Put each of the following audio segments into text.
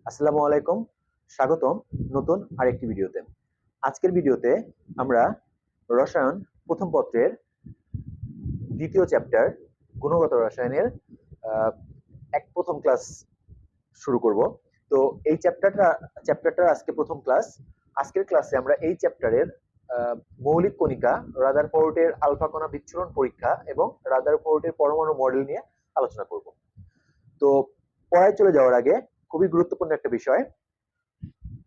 আসসালামু আলাইকুম, স্বাগতম নতুন আরেকটি ভিডিওতে। আজকের ভিডিওতে আমরা রসায়ন প্রথম পত্রের দ্বিতীয় চ্যাপ্টার গুণগত রসায়নের আহ, প্রথম ক্লাস শুরু করব। তো এই চ্যাপ্টারটা আজকে প্রথম ক্লাস। আজকের ক্লাসে আমরা এই চ্যাপ্টারের মৌলিক কণিকা, রাদারফোর্ডের আলফা কণা বিচ্ছুরণ পরীক্ষা এবং রাদারফোর্ডের পরমাণু মডেল নিয়ে আলোচনা করব। তো পড়ায় চলে যাওয়ার আগে খুবই গুরুত্বপূর্ণ একটা বিষয়,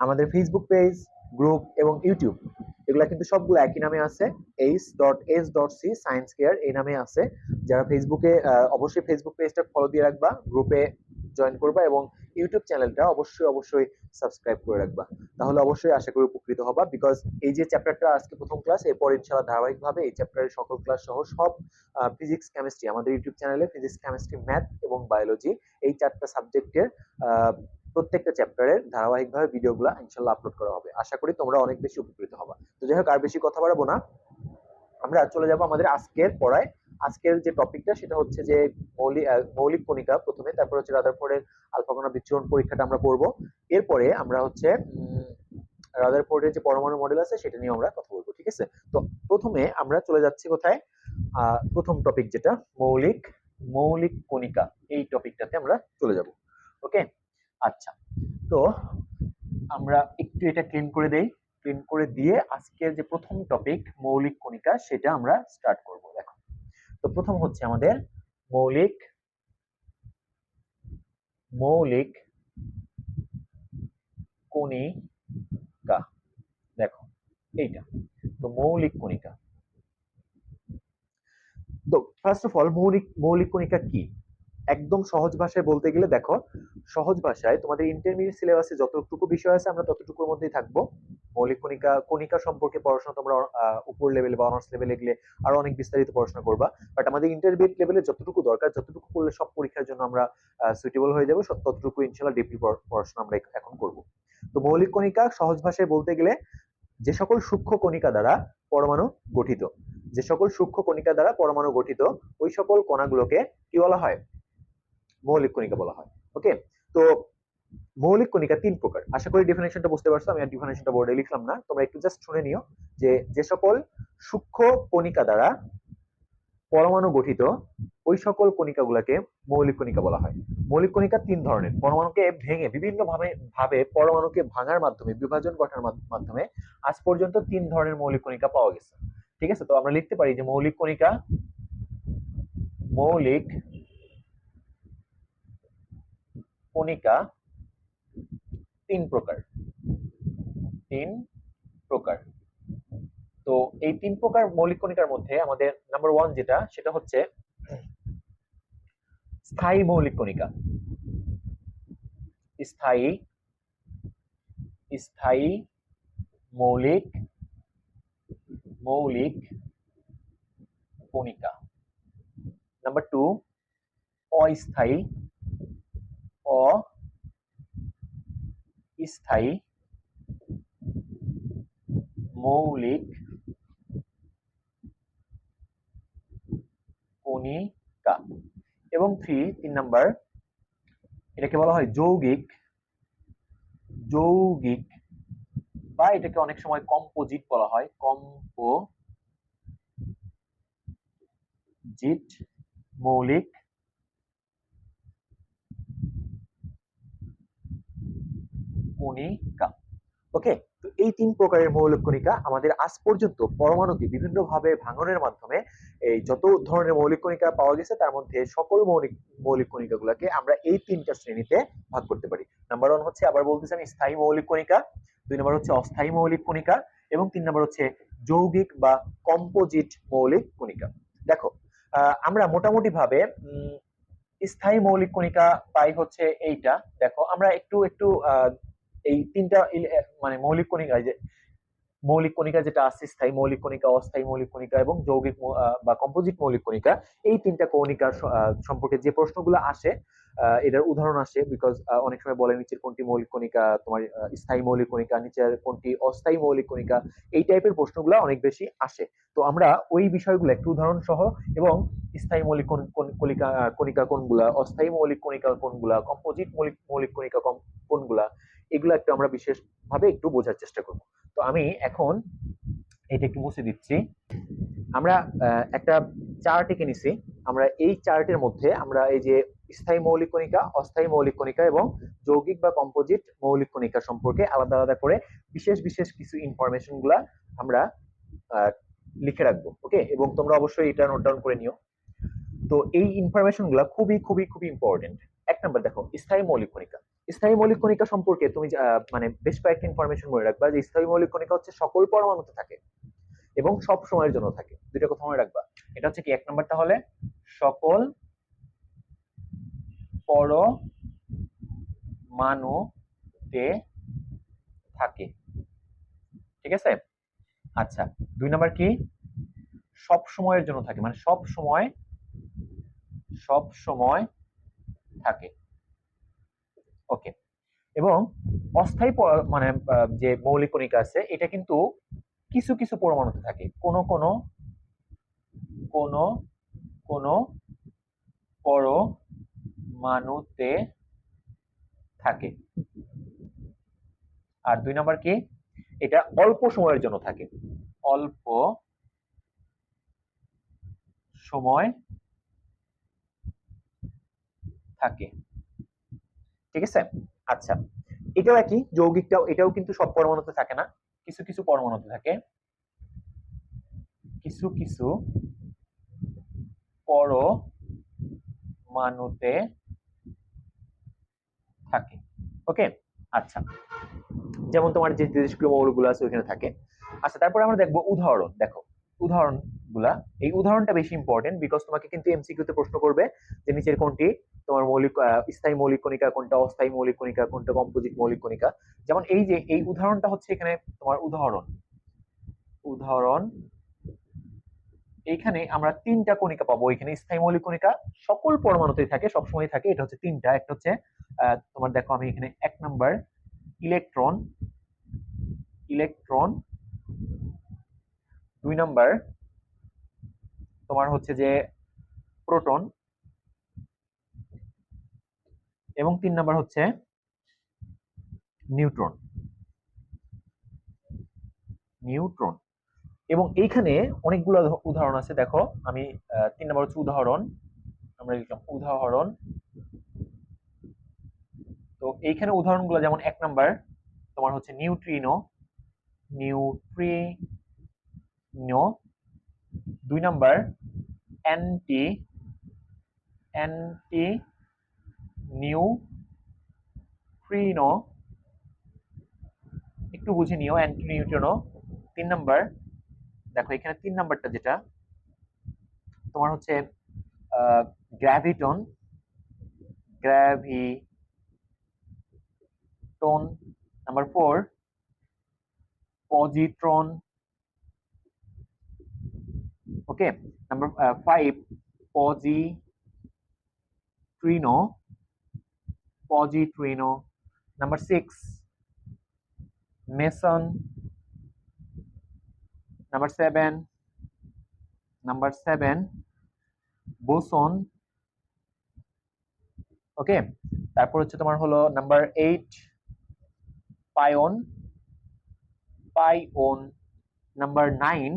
আমাদের ফেসবুক পেজ, গ্রুপ এবং ইউটিউব এগুলা কিন্তু সবগুলো একই নামে আছে, h.s.c সায়েন্স কেয়ার এই নামে আছে। যারা ফেসবুকে অবশ্যই ফেসবুক পেজটা ফলো দিয়ে রাখবা, গ্রুপে জয়েন করবা এবং ইউটিউব চ্যানেলটা অবশ্যই সাবস্ক্রাইব করে রাখবা। তাহলে অবশ্যই আশা করি উপকৃত হবা, বিকজ এই যে চ্যাপ্টারটা আজকে প্রথম ক্লাস, এরপর ইনশাআল্লাহ ধারাবাহিকভাবে এই চ্যাপ্টারের সকল ক্লাস সহ সব ফিজিক্স কেমিস্ট্রি আমাদের ইউটিউব চ্যানেলে ফিজিক্স কেমিস্ট্রি ম্যাথ এবং বায়োলজি এই চারটা সাবজেক্টের প্রত্যেকটা চ্যাপ্টারের ধারাবাহিকভাবে ভিডিওগুলো ইনশাআল্লাহ আপলোড করা হবে। আশা করি তোমরা অনেক বেশি উপকৃত হবা। তো যাই হোক, আর বেশি কথা বাড়াবো না, আমরা চলে যাব আমাদের আজকের পড়ায়। আজকের যে টপিকটা সেটা হচ্ছে যে মৌলিক কণিকা প্রথমে, তারপর হচ্ছে রাদারফোর্ডের আলফা কণা বিচ্ছুরণ পরীক্ষাটা আমরা করব। এরপরে আমরা হচ্ছে রাদারফোর্ডের যে পরমাণু মডেল আছে সেটা নিয়ে আমরা কথা বলবো, ঠিক আছে? তো প্রথমে আমরা চলে যাচ্ছি কোথায়, প্রথম টপিক যেটা মৌলিক মৌলিক কণিকা, এই টপিকটাতে আমরা চলে যাব। ওকে, আচ্ছা। তো আমরা একটু এটা ক্লিন করে দেই, ক্লিন করে দিয়ে আজকের যে প্রথম টপিক মৌলিক কণিকা সেটা আমরা স্টার্ট করব। দেখো, তো প্রথম হচ্ছে আমাদের মৌলিক মৌলিক কণিকা। দেখো এইটা, তো মৌলিক কণিকা। তো ফার্স্ট অফ অল মৌলিক কণিকা কি, একদম সহজ ভাষায় বলতে গেলে, দেখো সহজ ভাষায় তোমাদের ইন্টারমিডিয়েট সিলেবাসে যতটুকু বিষয় আছে আমরা ততটুকুর মধ্যেই থাকবো। মৌলিক কণিকা কণিকা সম্পর্কে পড়াশোনা তোমরা উপর লেভেলে বা অনার্স লেভেলে গেলে আরো অনেক বিস্তারিত পড়াশোনা করবা, বাট আমাদের ইন্টারমিডিয়েট লেভেলে যতটুকু দরকার, যতটুকু করলে সব পরীক্ষার জন্য আমরা সুইটেবল হয়ে যাবো, ততটুকু ইনশাআল্লাহ ডিপলি পড়াশোনা আমরা এখন করব। তো মৌলিক কণিকা সহজ ভাষায় বলতে গেলে যে সকল সূক্ষ্ম কণিকা দ্বারা পরমাণু গঠিত, যে সকল সূক্ষ্ম কণিকা দ্বারা পরমাণু গঠিত, ওই সকল কণাগুলোকে কি বলা হয়, মৌলিক কণিকা বলা হয়। ওকে, তো মৌলিক কণিকা তিন প্রকার। আশা করি ডেফিনেশনটা বুঝতে পারছো, আমি আর ডেফিনেশনটা বোর্ডে লিখলাম না, তোমরা একটু জাস্ট শুনে নিও যে যে সকল সূক্ষ্ম কণিকা দ্বারা পরমাণু গঠিত, ওই সকল কণিকাগুলোকে মৌলিক কণিকা বলা হয়। মৌলিক কণিকা তিন ধরনের, পরমাণুকে ভেঙে বিভিন্ন ভাবে পরমাণুকে ভাঙার মাধ্যমে, বিভাজন ঘটার মাধ্যমে আজ পর্যন্ত তিন ধরনের মৌলিক কণিকা পাওয়া গেছে। ঠিক আছে, তো আমরা লিখতে পারি যে মৌলিক কণিকা তিন প্রকার। তিন প্রকার। তো এই তিন প্রকার মৌলিক কণিকার মধ্যে আমাদের নাম্বার ওয়ান যেটা, সেটা হচ্ছে স্থায়ী মৌলিক কণিকা। স্থায়ী স্থায়ী মৌলিক মৌলিক কণিকা। নাম্বার টু, অস্থায়ী অস্থায়ী মৌলিক কণিকা। এবং তিন নাম্বার, এটাকে বলা হয় যৌগিক যৌগিক বা এটাকে অনেক সময় কম্পোজিট বলা হয়, কম্পোজিট মৌলিক কণিকা। ওকে, তো এই তিন প্রকারের মৌলিক কণিকা আমাদের আজ পর্যন্ত পরমাণুকে বিভিন্ন ভাবে ভাঙনের মাধ্যমে এই যত ধরনের মৌলিক কণিকা পাওয়া গেছে তার মধ্যে সকল মৌলিক কণিকাগুলোকে আমরা এই তিনটা শ্রেণীতে ভাগ করতে পারি। নাম্বার ওয়ান হচ্ছে, আবার বলতেছি আমি, স্থায়ী মৌলিক কণিকা, দুই নম্বর হচ্ছে অস্থায়ী মৌলিক কণিকা এবং তিন নম্বর হচ্ছে যৌগিক বা কম্পোজিট মৌলিক কণিকা। দেখো, আমরা মোটামুটি ভাবে স্থায়ী মৌলিক কণিকা পাই হচ্ছে এইটা। দেখো আমরা একটু একটু এই তিনটা মানে মৌলিক কণিকা যেটা আছে, স্থায়ী মৌলিক কণিকা, অস্থায়ী মৌলিক কণিকা এবং যৌগিক বা কম্পোজিট মৌলিক কণিকা, এই তিনটা কণিকার সম্পর্কে যে প্রশ্নগুলো আসে, এটার উদাহরণ আসে, বিকজ অনেক সময় বলে নিচের কোনটি মৌলিক কণিকা তোমার স্থায়ী মৌলিক কণিকা, নিচের কোনটি অস্থায়ী মৌলিক কণিকা, এই টাইপের প্রশ্নগুলো অনেক বেশি আসে। তো আমরা ওই বিষয়গুলো একটু উদাহরণ সহ এবং স্থায়ী মৌলিক কণিকা কোনগুলা, অস্থায়ী মৌলিক কণিকা কোনগুলা, কম্পোজিট মৌলিক কণিকা কোনগুলা, এগুলো একটু আমরা বিশেষভাবে একটু বোঝার চেষ্টা করব। তো আমি এখন এটা একটু মুছে দিচ্ছি। আমরা একটা চার্ট এঁকে নিছি। আমরা এই চার্টের মধ্যে আমরা এই যে স্থায়ী মৌলিক কণিকা, অস্থায়ী মৌলিক কণিকা এবং যৌগিক বা কম্পোজিট মৌলিক কণিকা সম্পর্কে আলাদা আলাদা করে বিশেষ বিশেষ কিছু ইনফরমেশন গুলা আমরা লিখে রাখবো। ওকে, এবং তোমরা অবশ্যই এটা নোট ডাউন করে নিও। তো এই ইনফরমেশন গুলা খুবই খুবই খুবই ইম্পর্টেন্ট। এক নাম্বার দেখো, স্থায়ী মৌলিক কণিকা। স্থায়ী মৌলিক কণিকা সম্পর্কে তুমি মানে বেশ কয়েকটা ইনফরমেশন মনে রাখবা যে স্থায়ী মৌলিক কণিকা হচ্ছে সকল পরমাণুতে থাকে এবং সব সময়ের জন্য থাকে। দুইটা কথা মনে রাখবা। এটা হচ্ছে কি এক নাম্বার, তাহলে সকল পরমাণুতে থাকে, ঠিক আছে। আচ্ছা, দুই নাম্বার কি, সব সময়ের জন্য থাকে, মানে সব সময় থাকে। ওকে, এবং অস্থায়ী মানে যে মৌলিক কণিকা আছে এটা কিন্তু কিছু কিছু পরমাণুতে থাকে, কোন কোন পরমাণুতে থাকে। আর দুই নাম্বার কি, এটা অল্প সময়ের জন্য থাকে, অল্প সময় থাকে, ঠিক আছে। আচ্ছা, এটাও একই, যৌগিকটাও, এটাও কিন্তু সব পরমাণুতে থাকে না, কিছু কিছু পরমাণুতে থাকে, কিছু কিছু পরমাণুতে থাকে। ওকে, আচ্ছা, যেমন তোমার যে তেজস্ক্রিয় মৌলগুলো আছে ওইখানে থাকে। আচ্ছা, তারপরে আমরা দেখবো উদাহরণ। দেখো উদাহরণ গুলা, এই উদাহরণটা বেশি ইম্পর্টেন্ট, বিকজ তোমাকে কিন্তু এমসিকিউ তে প্রশ্ন করবে যে নিচের কোনটি তোমার মৌলিক স্থায়ী মৌলিক কণিকা, কোনটা অস্থায়ী মৌলিক কণিকা, কোনটা কম্পোজিট মৌলিক কণিকা। যেমন এই যে এই উদাহরণটা হচ্ছে এখানে তোমার উদাহরণ এইখানে আমরা তিনটা কণিকা পাবো। এখানে স্থায়ী মৌলিক কণিকা সকল পরমাণুতেই থাকে, সবসময় থাকে। এটা হচ্ছে তিনটা, একটা হচ্ছে তোমার দেখো আমি এখানে এক নাম্বার ইলেকট্রন, দুই নাম্বার তোমার হচ্ছে যে প্রোটন, এবং তিন নাম্বার হচ্ছে নিউট্রন। এবং এইখানে অনেকগুলো উদাহরণ আছে। দেখো আমি তিন নাম্বার হচ্ছে উদাহরণ, আমরা লিখলাম উদাহরণ। তো এইখানে উদাহরণগুলো যেমন এক নাম্বার তোমার হচ্ছে নিউট্রিনো, দুই নাম্বার অ্যান্টি নিউট্রিনো, একটু বুঝে নিও, অ্যান্টি নিউট্রিনো। তিন নাম্বার দেখো এখানে তিন নাম্বারটা যেটা তোমার হচ্ছে graviton, number 4 positron, okay, number 5 পজিট্রিনো, number 6 meson, number 7 boson, okay. তারপর হচ্ছে তোমার হলো নাম্বার 8 পাইওন, নাম্বার 9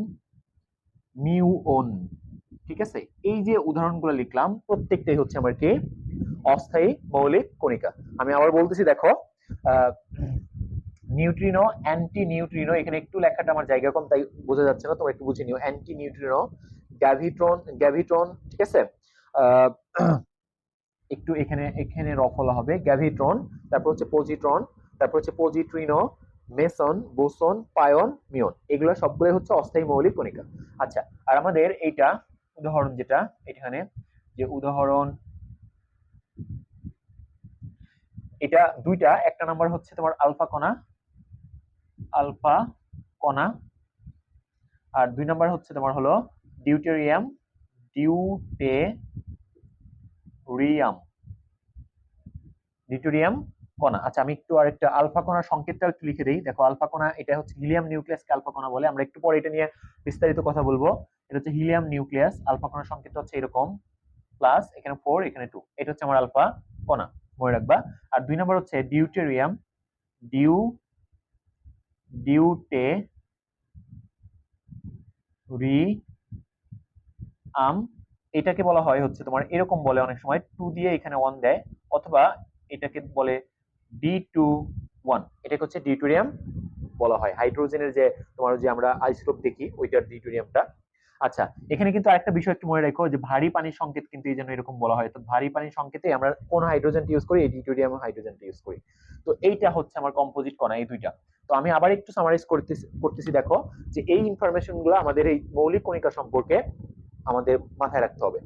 মিউওন, ঠিক আছে। এই যে উদাহরণগুলো লিখলাম প্রত্যেকটাই হচ্ছে আমার কি অস্থায়ী মৌলিক কণিকা। আমি আবার বলতেছি, দেখো নিউট্রিনো, অ্যান্টি নিউট্রিনো, এখানে একটু লেখাটা আমার জায়গা কম তাই বোঝা যাচ্ছে না, তোমরা একটু বুঝে নিও। অ্যান্টি নিউট্রিনো, গ্যাভিট্রন, ঠিক আছে। একটু এখানে রফলা হবে, গ্যাভিট্রন, তারপর হচ্ছে পজিট্রন, তারপর হচ্ছে পজিট্রিনো, মেসন, বোসন, পাইওন, মিওন, এগুলো সবগুলো হচ্ছে অস্থায়ী মৌলিক কণিকা। আচ্ছা, আর আমাদের এইটা উদাহরণ যেটা এখানে যে উদাহরণ, এটা দুইটা, একটা নাম্বার হচ্ছে তোমার আলফা কণা, আর দুই নাম্বার হচ্ছে তোমার হলো ডিউটেরিয়াম কণা। আচ্ছা, আমি একটু আরেকটা আলফা কণার সংকেতটা একটু লিখে দিই। দেখো আলফা কণা এটা হচ্ছে হিলিয়াম নিউক্লিয়াসকে আলফা কণা বলে, আমরা একটু পরে এটা নিয়ে বিস্তারিত কথা বলবো। এটা হচ্ছে হিলিয়াম নিউক্লিয়াস, আলফা কণার সংকেতটা হচ্ছে এরকম, প্লাস এখানে 4 এখানে 2, এটা হচ্ছে আমার আলফা কণা। মনে রাখবা। আর 2 নাম্বার হচ্ছে ডিউটেরিয়াম, ডিউ ডিউটে রি আম, এটাকে বলা হয় হচ্ছে তোমার এরকম বলে অনেক সময় 2 দিয়ে এখানে 1 দেয়, অথবা এটাকে বলে D21, এটাকে হচ্ছে ডিউটেরিয়াম বলা হয়। হাইড্রোজেনের যে তোমার যে আমরা আইসোটোপ দেখি ওইটার ডিউটেরিয়ামটা। আচ্ছা, এখানে কিন্তু আরেকটা বিষয় একটু মনে রাখো যে ভারী পানির সংকেত কিন্তু এই জন্য এরকম বলা হয়। তো ভারী পানির সংকেতে আমরা কোন হাইড্রোজেনটা ইউজ করি? এই ডিউটেরিয়াম হাইড্রোজেনটা ইউজ করি। তো এইটা হচ্ছে আমার কম্পোজিট কণা, এই দুইটা। তো আমি আবার একটু সামারাইজ করতেছি দেখো, যে এই ইনফরমেশন গুলো আমাদের এই মৌলিক কণিকা সম্পর্কে আমাদের মাথায় রাখতে হবে।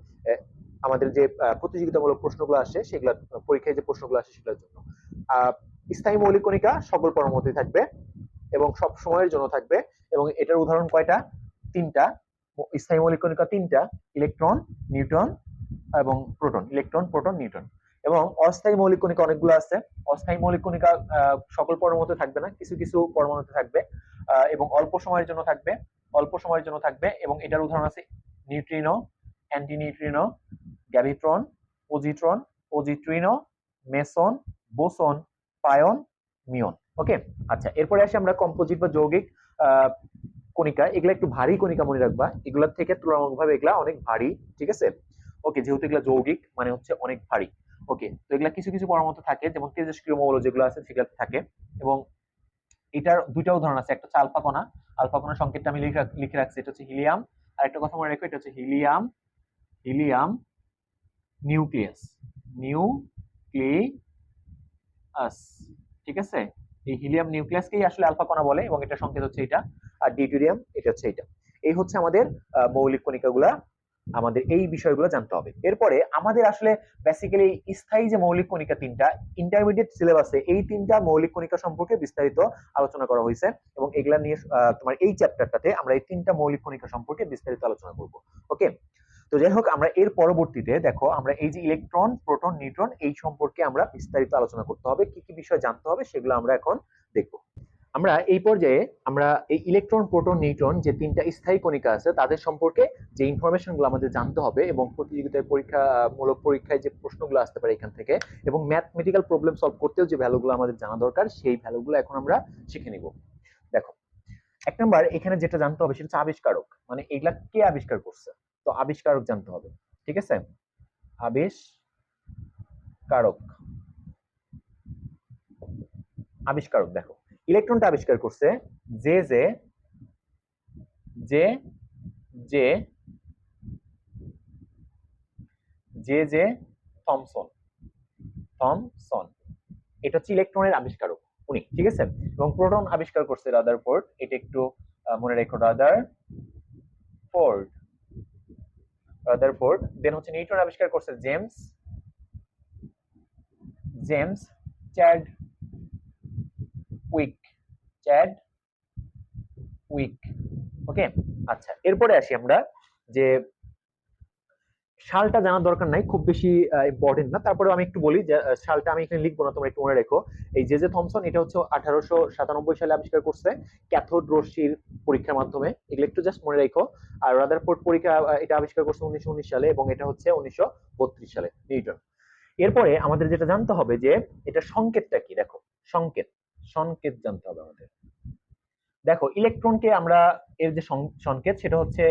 আমাদের যে প্রতিযোগিতামূলক প্রশ্নগুলো আসে সেগুলো, পরীক্ষায় যে প্রশ্নগুলো আসে সেগুলোর জন্য। স্থায়ী মৌলিক কণিকা সকল পরমাণুতে থাকবে এবং সব সময়ের জন্য থাকবে, এবং এটার উদাহরণ কয়টা? 3টা। স্থায়ী মৌলিক কণিকা 3টা: ইলেকট্রন, নিউট্রন এবং প্রোটন। Electron, proton, neutron. এবং অস্থায়ী মৌলিক কণিকা অনেকগুলো আছে। অস্থায়ী মৌলিক কণিকা সকল পরমাণুতে থাকবে না, কিছু কিছু পরমাণুতে থাকবে, এবং অল্প সময়ের জন্য থাকবে। অল্প সময়ের জন্য থাকবে, এবং এটার উদাহরণ আছে নিউট্রিনো, অ্যান্টিনিউট্রিনো, গ্যাভিট্রন, পজিট্রন, পজিট্রিনো, মেসন, বোসন, পায়ন, মিয়ন। ওকে। আচ্ছা, এরপরে আসি আমরা কম্পোজিট বা যৌগিক কণিকা। এগুলা একটু ভারী কণিকা মনে রাখবা, এগুলোর থেকে তুলনামূলকভাবে এগুলা অনেক ভারী। ঠিক আছে? ওকে, যেহেতু এগুলা যৌগিক মানে হচ্ছে অনেক ভারী। ওকে, তো এগুলা কিছু কিছু পরমাণুতে থাকে, যেমন তেজস্ক্রিয় মৌল যেগুলো আছে সেগুলো থাকে। এবং এটার দুইটা উদাহরণ আছে, একটা হচ্ছে আলফা কণা। আলফা কণার সংকেতটা আমি লিখে রাখছি, এটা হচ্ছে হিলিয়াম। আর একটা কথা মনে রাখো, এটা হচ্ছে হিলিয়াম, হিলিয়াম নিউক্লিয়াস, নিউক্লিয়াস। ঠিক আছে? এই হিলিয়াম নিউক্লিয়াসকেই আসলে আলফা কণা বলে, এবং এটা সংকেত হচ্ছে এটা। আর ডিউটেরিয়াম এটা হচ্ছে এটা। এই হচ্ছে আমাদের মৌলিক কণিকাগুলা, আমাদের এই বিষয়গুলো জানতে হবে। এরপরে আমাদের আসলে বেসিক্যালি স্থায়ী যে মৌলিক কণিকা 3টা, ইন্টারমিডিয়েট সিলেবাসে এই 3টা মৌলিক কণিকা সম্পর্কে বিস্তারিত আলোচনা করা হয়েছে, এবং এগুলা নিয়ে তোমার এই চ্যাপ্টারটাতে আমরা এই 3টা মৌলিক কণিকা সম্পর্কে বিস্তারিত আলোচনা করব। ওকে, তো যাই হোক, আমরা এর পরবর্তীতে দেখো আমরা এই যে ইলেকট্রন, প্রোটন, নিউট্রন এই সম্পর্কে আমরা বিস্তারিত আলোচনা করতে হবে, কি কি বিষয় জানতে হবে সেগুলো আমরা এখন দেখব। আমরা এই পর্যায়ে আমরা এই ইলেকট্রন, প্রোটন, নিউট্রন যে 3টা স্থায়ী কণিকা আছে তাদের সম্পর্কে যে ইনফরমেশন গুলো আমাদের জানতে হবে, এবং প্রতিযোগিতায় পরীক্ষামূলক পরীক্ষায় যে প্রশ্নগুলো আসতে পারে এখান থেকে, এবং ম্যাথমেটিক্যাল প্রবলেম সলভ করতেও যে ভ্যালুগুলো আমাদের জানা দরকার, সেই ভ্যালুগুলো এখন আমরা শিখে নিব। দেখো, 1 নাম্বার এখানে যেটা জানতে হবে সেটা হচ্ছে আবিষ্কারক, মানে এগুলা কে আবিষ্কার করছে। তো আবিষ্কারক জানতে হবে। ঠিক আছে? আবিষ্কারক, আবিষ্কারক দেখো, ইলেকট্রনটা আবিষ্কার করছে J J J J J J Thomson, Thomson. এটা হচ্ছে ইলেকট্রনের আবিষ্কারক উনি। ঠিক আছে? এবং প্রোটন আবিষ্কার করছে রাদারফোর্ড, এটা একটু মনে রেখো, রাদারফোর্ড, রাদারফোর্ড। দেন হচ্ছে নিউটন আবিষ্কার করছে জেমস, জেমস চ্যাডউইক, চ্যাডউইক। ওকে। আচ্ছা, এরপরে আসি আমরা যে সালটা জানার দরকার নাই, খুব বেশি ইম্পর্টেন্ট না, তারপরে আমি একটু বলি যে সালটা আমি এখানে লিখবো না, তোমরা একটু মনে রেখো। এই জে জে থমসন এটা হচ্ছে 1897 সালে আবিষ্কার করছে ক্যাথোড রশ্মির পরীক্ষার মাধ্যমে, এগুলো একটু জাস্ট মনে রেখো। আর রাদারফোর্ড পরীক্ষা এটা আবিষ্কার করছে 1919 সালে, এবং এটা হচ্ছে 1932 সালে নিউটন। এরপরে আমাদের যেটা জানতে হবে যে এটা সংকেতটা কি। দেখো, সংকেত, সংকেত জানতে হবে আমাদের। দেখো, ইলেকট্রনকে আমরা এর যে সংকেত সেটা হচ্ছে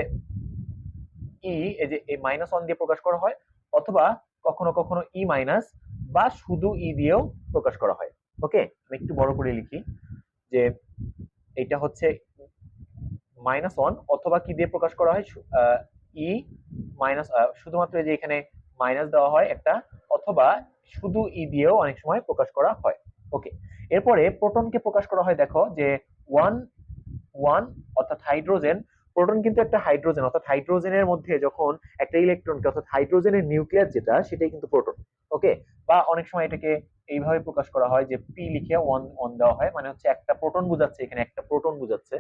ই, এই যে এই -1 দিয়ে প্রকাশ করা হয়, অথবা কখনো কখনো ই মাইনাস, বা শুধু ই দিয়েও প্রকাশ করা হয়। ওকে, আমি একটু বড় করে লিখি যে এটা হচ্ছে -1, অথবা কি দিয়ে প্রকাশ করা হয়, ই মাইনাস, শুধুমাত্র এই যে এখানে মাইনাস দেওয়া হয় একটা, অথবা শুধু ই দিয়েও অনেক সময় প্রকাশ করা হয়। ওকে, এরপরে প্রোটনকে প্রকাশ করা হয়, দেখো যে 1 1 অর্থাৎ হাইড্রোজেন। প্রোটন কিন্তু একটা হাইড্রোজেন, অর্থাৎ হাইড্রোজেনের মধ্যে যখন একটা ইলেকট্রনকে, অর্থাৎ হাইড্রোজেনের নিউক্লিয়াস যেটা, সেটাই কিন্তু প্রোটন। ওকে, বা অনেক সময় এটাকে এইভাবে প্রকাশ করা হয় যে পি লিখে 1 1 দেওয়া হয়, মানে হচ্ছে একটা প্রোটন বোঝাচ্ছে, এখানে একটা প্রোটন বোঝাচ্ছে।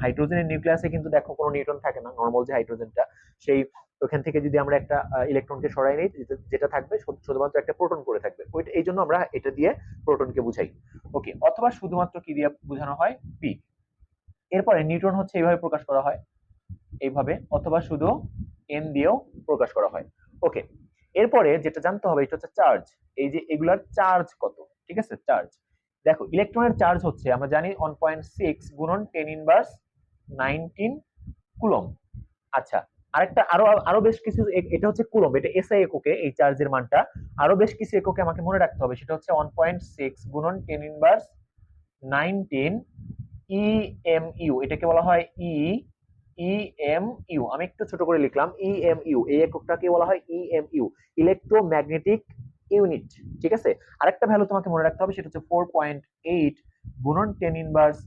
হাইড্রোজেনের নিউক্লিয়াসে কিন্তু দেখো কোনো নিউট্রন থাকে না, নরমাল যে হাইড্রোজেনটা, সেই ওখান থেকে যদি আমরা একটা ইলেকট্রনকে সরাই নিই, যেটা থাকবে শুধুমাত্র একটা প্রোটন পড়ে থাকবে, ওইটা এই জন্য আমরা এটা দিয়ে প্রোটনকে বুঝাই। ওকে, অথবা শুধুমাত্র কি দিয়ে বোঝানো হয়, পি। এরপরে নিউট্রন হচ্ছে এইভাবে প্রকাশ করা হয়, এইভাবে, অথবা শুধু এন দিয়েও প্রকাশ করা হয়। ওকে, এরপরে যেটা জানতে হবে এটা হচ্ছে চার্জ। এই যে এগুলার চার্জ কত, ঠিক আছে? চার্জ দেখো, ইলেকট্রনের চার্জ হচ্ছে আমরা জানি 1.6 গুণন 10 ইনভার্স 19 কুলম্ব। আচ্ছা, আরেকটা আরো আরো বেশ কিছু এটা হচ্ছে কুলম্ব, এটা এসআই এককে এই চার্জের মানটা। আরো বেশ কিছু এককে আমাকে মনে রাখতে হবে, সেটা হচ্ছে 1.6 গুণন 10 ইনভার্স 19 ইএমইউ, এটাকে বলা হয় ইএমইউ। আমি একটু ছোট করে লিখলাম ইএমইউ, এই এককটাকে বলা হয় ইএমইউ, ইলেকট্রোম্যাগনেটিক ইউনিট, ঠিক আছে? আরেকটা ভ্যালু তোমাকে মনে রাখতে হবে, সেটা হচ্ছে 4.8 গুণন 10 ইনভার্স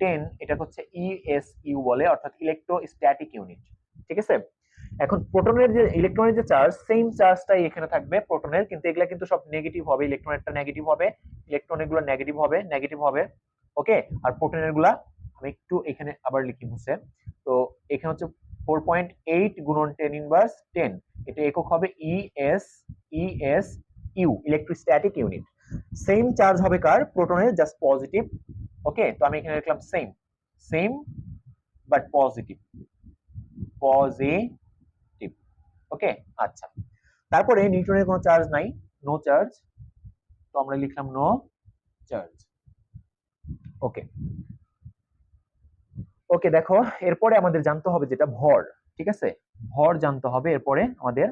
10, এটা হচ্ছে ইএসইউ বলে, অর্থাৎ ইলেকট্রোস্ট্যাটিক ইউনিট, ঠিক আছে? এখন প্রোটনের যে ইলেকট্রনের যে চার্জ, সেম চার্জটাই এখানে থাকবে প্রোটনের, কিন্তু এগুলা কিন্তু সব নেগেটিভ হবে, ইলেকট্রনেরটা নেগেটিভ হবে, ইলেকট্রনের গুলো নেগেটিভ হবে, ওকে? আর প্রোটনের গুলা আমি একটু এখানে আবার লিখি মুছে, তো এখানে হচ্ছে 4.8 গুণন 10 ইনভার্স 10, এটা একক হবে ES U, electrostatic unit. Same charge হবে কার? প্রোটনের, জাস্ট পজিটিভ, ওকে? তো আমি এখানে লিখলাম সেম বাট পজিটিভ, ওকে? আচ্ছা, তারপরে নিউট্রনের কোনো চার্জ নাই, নো চার্জ, তো আমরা লিখলাম নো চার্জ, ওকে? ওকে, দেখো এরপরে আমাদের জানতে হবে যেটা ভর, ঠিক আছে? ভর জানতে হবে, এরপরে আমাদের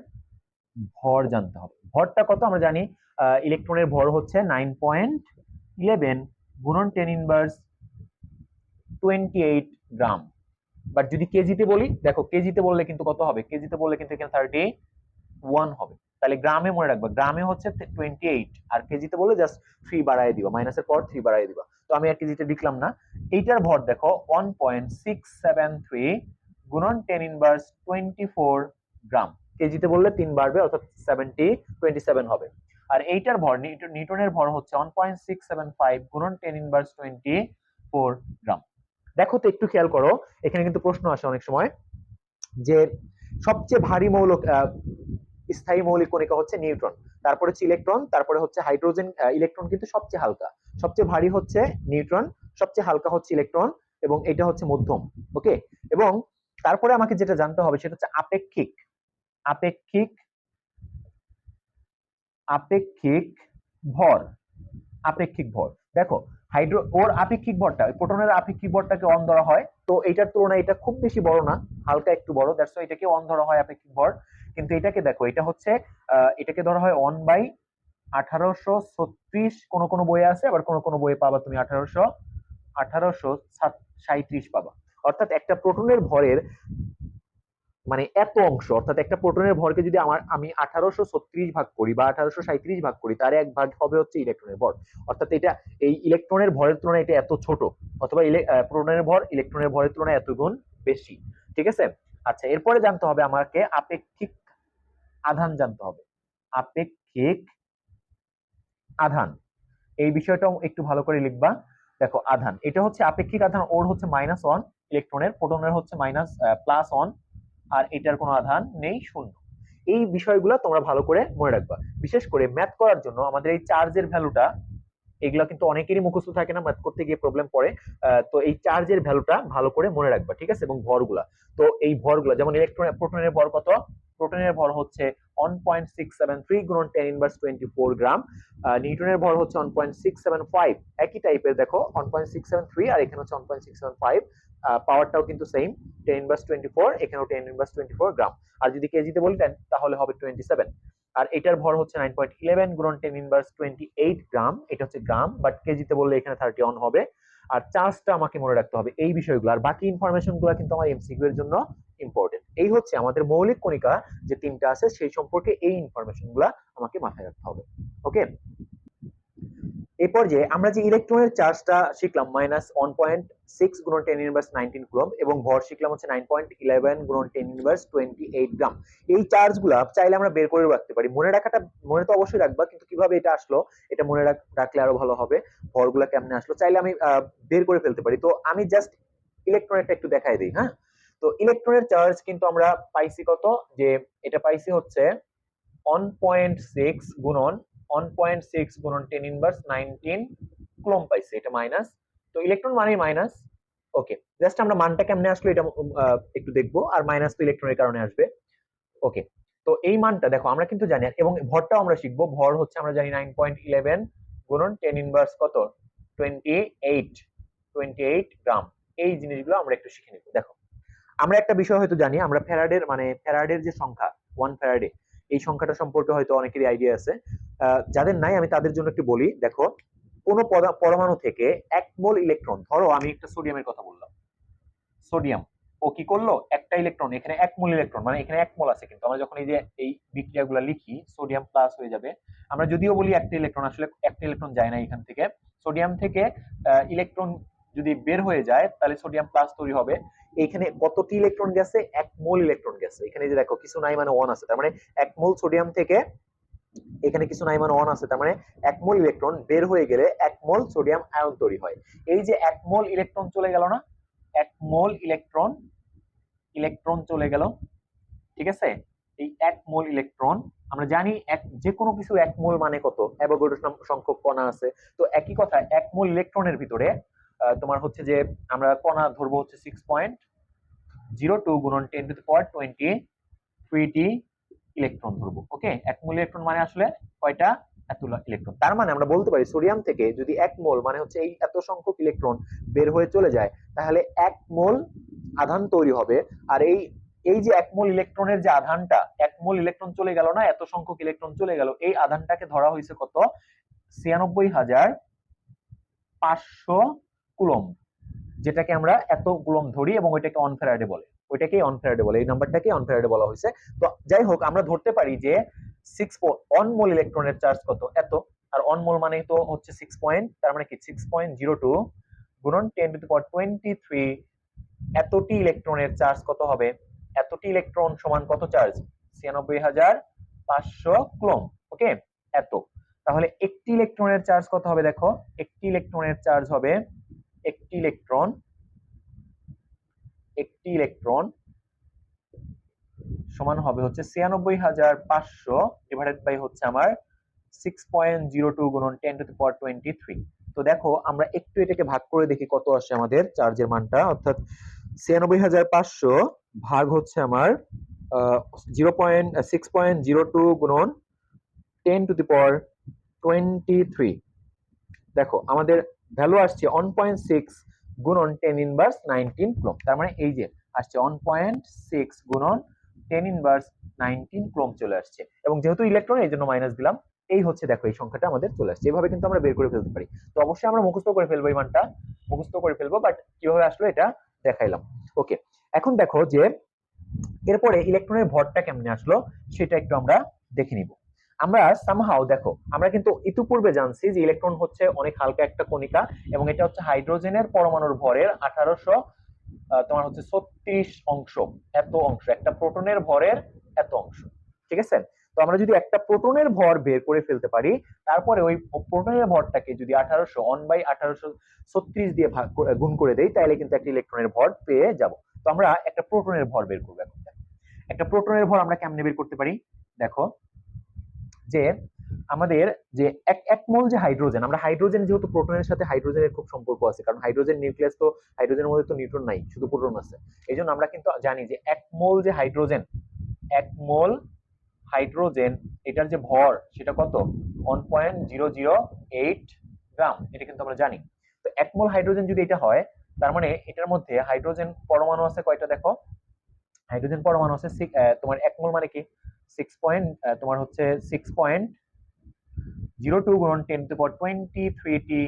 ভর জানতে হবে। ভরটা কত আমরা জানি, ইলেকট্রনের ভর হচ্ছে 9.11 গুণন 10 ইনভার্স 28 গ্রাম। বাট যদি কেজিতে বলি, দেখো কেজিতে বললে কিন্তু কত হবে? কেজিতে বললে কিন্তু এখানে 31 হবে। তাহলে গ্রামে মনে রাখবা, গ্রামে হচ্ছে 28, আর কেজিতে বললে জাস্ট 3 বাড়ায় দিবা, মাইনাসের পর 3 বাড়ায় দিবা। তো আমি আর কেজিতে লিখলাম না। এইটার ভর দেখো 1.673 গুণন 10 ইনভার্স 24 গ্রাম। কেজিতে বললে 3 বাড়বে, অর্থাৎ 27 হবে। আর এইটার ভর, নিউটনের ভর হচ্ছে 1.675 গুণন 10 ইনভার্স 24 গ্রাম। দেখো তো একটু খেয়াল করো, এখানে কিন্তু প্রশ্ন আসে অনেক সময় যে সবচেয়ে ভারী স্থায়ী মৌলিক কণিকা হচ্ছে নিউট্রন, তারপরে হচ্ছে ইলেকট্রন, তারপরে হচ্ছে হাইড্রোজেন। ইলেকট্রন কিন্তু সবচেয়ে হালকা, সবচেয়ে ভারী হচ্ছে নিউট্রন, সবচেয়ে হালকা হচ্ছে ইলেকট্রন, এবং এটা হচ্ছে মধ্যম, ওকে? এবং তারপরে আমাকে যেটা জানতে হবে সেটা হচ্ছে আপেক্ষিক আপেক্ষিক আপেক্ষিক ভর। আপেক্ষিক ভর দেখো, ওর আপেক্ষিক ভরটা, প্রোটনের আপেক্ষিক ভরটাকে অন ধরা হয়, তো এটার তুলনায় এটা খুব বেশি বড় না, হালকা একটু বড়, দ্যাটস ওয়াই এটাকে অন ধরা হয় আপেক্ষিক ভর। কিন্তু এটাকে দেখো, এটা হচ্ছে এটাকে ধরা হয় 1/1836, কোন কোন বইয়ে আছে, আবার কোন কোন বইয়ে পাবা তুমি 1837 পাবা। অর্থাৎ একটা প্রোটনের ভরের মানে এত অংশ, অর্থাৎ একটা প্রোটনের ভরকে যদি আমি 1836 ভাগ করি বা 1837 ভাগ করি, তার এক ভাগ হবে হচ্ছে ইলেকট্রনের ভর। অর্থাৎ এটা এই ইলেকট্রনের ভরের তুলনায় এটা এত ছোট, অথবা প্রোটনের ভর ইলেকট্রনের ভরের তুলনায় এত গুণ বেশি, ঠিক আছে? আচ্ছা, এরপরে জানতে হবে আমাকে আপেক্ষিক আধান জানতে হবে। আপেক্ষিক আধান, এই বিষয়টাও একটু ভালো করে লিখবা। দেখো আধান, এটা হচ্ছে আপেক্ষিক আধান, ওর হচ্ছে -1 ইলেকট্রনের, প্রোটনের হচ্ছে +1, আর এটার কোনো আধান নেই, 0। এই বিষয়গুলো তোমরা ভালো করে মনে রাখবা। বিশেষ করে ম্যাথ করার জন্য আমাদের এই চার্জের ভ্যালুটা, এগুলো কিন্তু অনেকেরই মুখস্থ থাকে না, ম্যাথ করতে গিয়ে প্রবলেম পড়ে। তো এই চার্জের ভ্যালুটা ভালো করে মনে রাখবা, ঠিক আছে? এবং ভরগুলা, তো এই ভরগুলা যেমন প্রোটনের ভর কত? প্রোটনের ভর হচ্ছে 1.673 গুণন 10 ইনভার্স 24 গ্রাম। নিউটনের ভর হচ্ছে 1.675, একই টাইপের, দেখো 1.673, আর এখানে হচ্ছে 1.675। পাওয়ারটাও কিন্তু সেম, 10 ইনভার্স 24, এখানেও 10 ইনভার্স 24 গ্রাম। আর যদি কেজিতে বলি তাহলে হবে 27। আর এটার ভর হচ্ছে 9.11 গুণন 10 ইনভার্স 28 গ্রাম, এটা হচ্ছে গ্রাম, বাট কেজিতে বললে এখানে 31 হবে। আর চার্জটা আমাকে মনে রাখতে হবে, এই বিষয়গুলো। আর বাকি ইনফরমেশন গুলো কিন্তু আমার এমসিকিউ এর জন্য ইম্পর্টেন্ট। এই হচ্ছে আমাদের মৌলিক কণিকা যে তিনটা আছে, সেই সম্পর্কে এই ইনফরমেশন গুলা আমাকে মাথায় রাখতে হবে, ওকে? এই পর্যায়ে আমরা যে ইলেকট্রনের চার্জটা শিখলাম -1.6 গুণন 10 ইনভার্স 19 কুলম্ব, এবং ভর শিখলাম হচ্ছে 9.11 গুণন 10 ইনভার্স 28 গ্রাম। এই চার্জগুলা চাইলে আমরা বের করে রাখতে পারি। মনে রাখাটা, মনে তো অবশ্যই রাখবা, কিন্তু কিভাবে এটা আসলো এটা মনে রাখলে আরো ভালো হবে। ভরগুলা কেমনে আসলো চাইলে আমি বের করে ফেলতে পারি। তো আমি জাস্ট ইলেকট্রনেরটা একটু দেখাই দিই, হ্যাঁ? তো ইলেকট্রনের চার্জ কিন্তু আমরা পাইছি কত, যে এটা পাইছি হচ্ছে 1.6 গুণন 10 ইনভার্স 19 কুলম্ব পাইছে, এটা মাইনাস, তো ইলেকট্রন মানেই মাইনাস, ওকে? জাস্ট আমরা মানটা কেমনে আসলো এটা একটু দেখবো, আর মাইনাস তো ইলেকট্রনের কারণে আসবে, ওকে? তো এই মানটা দেখো আমরা কিন্তু জানি, এবং ভরটাও আমরা শিখবো। ভর হচ্ছে আমরা জানি 9.11 গুণন 10 ইনভার্স কত, 28 গ্রাম। এই জিনিসগুলো আমরা একটু শিখে নিব। দেখো আমরা একটা বিষয় হয়তো জানি, আমরা ফ্যারাডের যে সংখ্যা 1 ফ্যারাডে, এই সংখ্যাটা সম্পর্কে হয়তো অনেকেরই আইডিয়া আছে। যাদের নাই আমি তাদের জন্য একটু বলি। দেখো কোন পরমাণু থেকে 1 মোল ইলেকট্রন, ধরো আমি একটা সোডিয়ামের কথা বললাম, সোডিয়াম ও কি করলো, একটা ইলেকট্রন, এখানে 1 মোল ইলেকট্রন, মানে এখানে 1 মোল আছে, কিন্তু আমরা যখন এই যে এই বিক্রিয়াগুলো লিখি সোডিয়াম প্লাস হয়ে যাবে। আমরা যদিও বলি একটা ইলেকট্রন, আসলে একটা ইলেকট্রন যায় না এখান থেকে। সোডিয়াম থেকে ইলেকট্রন যদি বের হয়ে যায় তাহলে সোডিয়াম প্লাস তৈরি হবে। এইখানে কতটি ইলেকট্রন গেছে, 1 মোল ইলেকট্রন গেছে। এখানে যে দেখো কিছু নাই মানে 1 আছে, তার মানে 1 মোল সোডিয়াম থেকে এখানে কিছু নাই মানে 1 আছে, তার মানে 1 মোল ইলেকট্রন বের হয়ে গেলে 1 মোল সোডিয়াম আয়ন তৈরি হয়। এই যে 1 মোল ইলেকট্রন চলে গেল না, 1 মোল ইলেকট্রন চলে গেল, ঠিক আছে। এই 1 মোল ইলেকট্রন, আমরা জানি যে কোনো কিছু 1 মোল মানে কত, অ্যাভোগাড্রো সংখ্যক কণা আছে। তো একই কথা, 1 মোল ইলেকট্রনের ভিতরে তোমার হচ্ছে যে আমরা কণা ধরবো হচ্ছে 6.02 গুণন 10 টু দি পাওয়ার 23 ইলেকট্রন ধরবো। ওকে, 1 মোল ইলেকট্রন মানে আসলে কয়টা, এতগুলো ইলেকট্রন। তার মানে আমরা বলতে পারি সোডিয়াম থেকে যদি 1 মোল মানে হচ্ছে এই এত সংখ্যক ইলেকট্রন বের হয়ে চলে যায়, তাহলে 1 মোল আধান তৈরি হবে। আর এই যে 1 মোল ইলেকট্রনের যে আধানটা, 1 মোল ইলেকট্রন চলে গেল না, এত সংখ্যক ইলেকট্রন চলে গেল, এই আধানটাকে ধরা হয়েছে কত, 96,500 কুলম্ব, যেটাকে আমরা এত কুলম্ব ধরি, এবং ওইটাকে অন ফ্যারাডে বলে, এই নাম্বারটাকে অন ফ্যারাডে বলা হয়েছে। তো যাই হোক, আমরা ধরতে পারি যে 1 মোল ইলেকট্রনের চার্জ কত, এত। আর 1 মোল মানে তো হচ্ছে 6 পয়েন্ট, তার মানে কি 6.02 গুণন 10 টু দি পাওয়ার 23, এতটি ইলেকট্রনের চার্জ কত হবে, এতটি ইলেকট্রন সমান কত চার্জ, 96,500 কুলম্ব। ওকে, এত। তাহলে একটি ইলেকট্রনের চার্জ কত হবে, দেখো একটি ইলেকট্রনের চার্জ হবে, একটি ইলেকট্রন সমান হবে হচ্ছে 96,500 ডিভাইডেড বাই হচ্ছে আমার 6.02 গুণন 10 টু দি পাওয়ার 23। তো দেখো আমরা একটু এটাকে ভাগ করে দেখি কত আসে আমাদের চার্জের মানটা, অর্থাৎ 96,500 ভাগ হচ্ছে আমার 6.02 গুণন 10 টু দি পাওয়ার 23। দেখো আমাদের ভ্যালু আসছে 1.6 গুণন 10 ইনভার্স 19 কুলম্ব। তার মানে এই যে আসছে 1.6 গুণন 10 ইনভার্স 19 কুলম্ব চলে আসছে, এবং যেহেতু ইলেকট্রন এই জন্য মাইনাস দিলাম। এই হচ্ছে দেখো এই সংখ্যাটা আমাদের চলে আসছে। এইভাবে কিন্তু আমরা বের করে ফেলতে পারি। তো অবশ্যই আমরা মুখস্থ করে ফেলবো, এই মানটা মুখস্থ করে ফেলবো, বাট কিভাবে আসলো এটা দেখাইলাম। ওকে, এখন দেখো যে এরপরে ইলেকট্রনের ভরটা কেমনে আসলো সেটা একটু আমরা দেখে নিব। আমরা সামহাও দেখো, আমরা কিন্তু ইতিপূর্বে জানছি যে ইলেকট্রন হচ্ছে অনেক হালকা একটা কণিকা, এবং এটা হচ্ছে হাইড্রোজেনের পরমাণুর ভরের 1800 তোমার হচ্ছে 36 অংশ, এত অংশ, একটা প্রোটনের ভরের এত অংশ, ঠিক আছে। তো আমরা যদি একটা প্রোটনের ভর বের করে ফেলতে পারি, তারপরে ওই প্রোটনের ভরটাকে যদি 1800 1/1836 দিয়ে গুণ করে দেই, তাহলে কিন্তু একটা ইলেকট্রনের ভর পেয়ে যাব। তো আমরা একটা প্রোটনের ভর বের করবো এখন। একটা প্রোটনের ভর আমরা কেমনে বের করতে পারি, দেখো যে আমাদের যে এক মোল যে হাইড্রোজেন, আমরা হাইড্রোজেন যেহেতু প্রোটনের সাথে হাইড্রোজেনের খুব সম্পর্ক আছে, কারণ হাইড্রোজেন নিউক্লিয়াস, তো হাইড্রোজেনের মধ্যে তো নিউট্রন নাই, শুধু প্রোটন আছে। এই জন্য আমরা কিন্তু জানি যে 1 মোল যে হাইড্রোজেন, 1 মোল হাইড্রোজেন, এটার যে ভর সেটা কত, 1.008 গ্রাম, এটা কিন্তু আমরা জানি। তো 1 মোল হাইড্রোজেন যদি এটা হয়, তার মানে এটার মধ্যে হাইড্রোজেন পরমাণু আছে কয়টা, দেখো হাইড্রোজেন পরমাণু আছে তোমার 1 মোল মানে কি 6 তোমার হচ্ছে 6.02 গুণন 10 to the power 23 T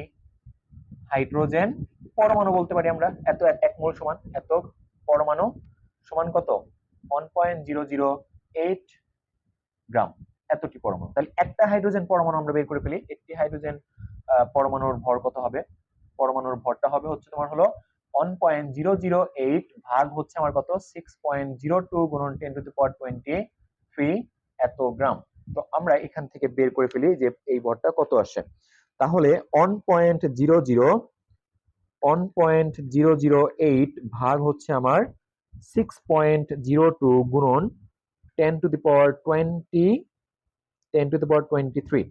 hydrogen পরমাণু বলতে পারি আমরা। এত 1 মোল সমান এত পরমাণু সমান কত, 1.008 গ্রাম, এতটি পরমাণু। তাহলে একটা হাইড্রোজেন পরমাণু আমরা বের করে ফেলি, একটি হাইড্রোজেন পরমাণুর ভর কত হবে, পরমাণুর ভরটা হবে হচ্ছে তোমার হলো 1.008 ভাগ হচ্ছে আমার কত 6.02 গুণন 10 টু দি পাওয়ার 23 এত গ্রাম। তো আমরা এখান থেকে বের করে ফেলি যে এই ভরটা কত আসে। তাহলে 1.008 ভাগ হচ্ছে আমার 6.02 গুণন 10 টু দি পাওয়ার 23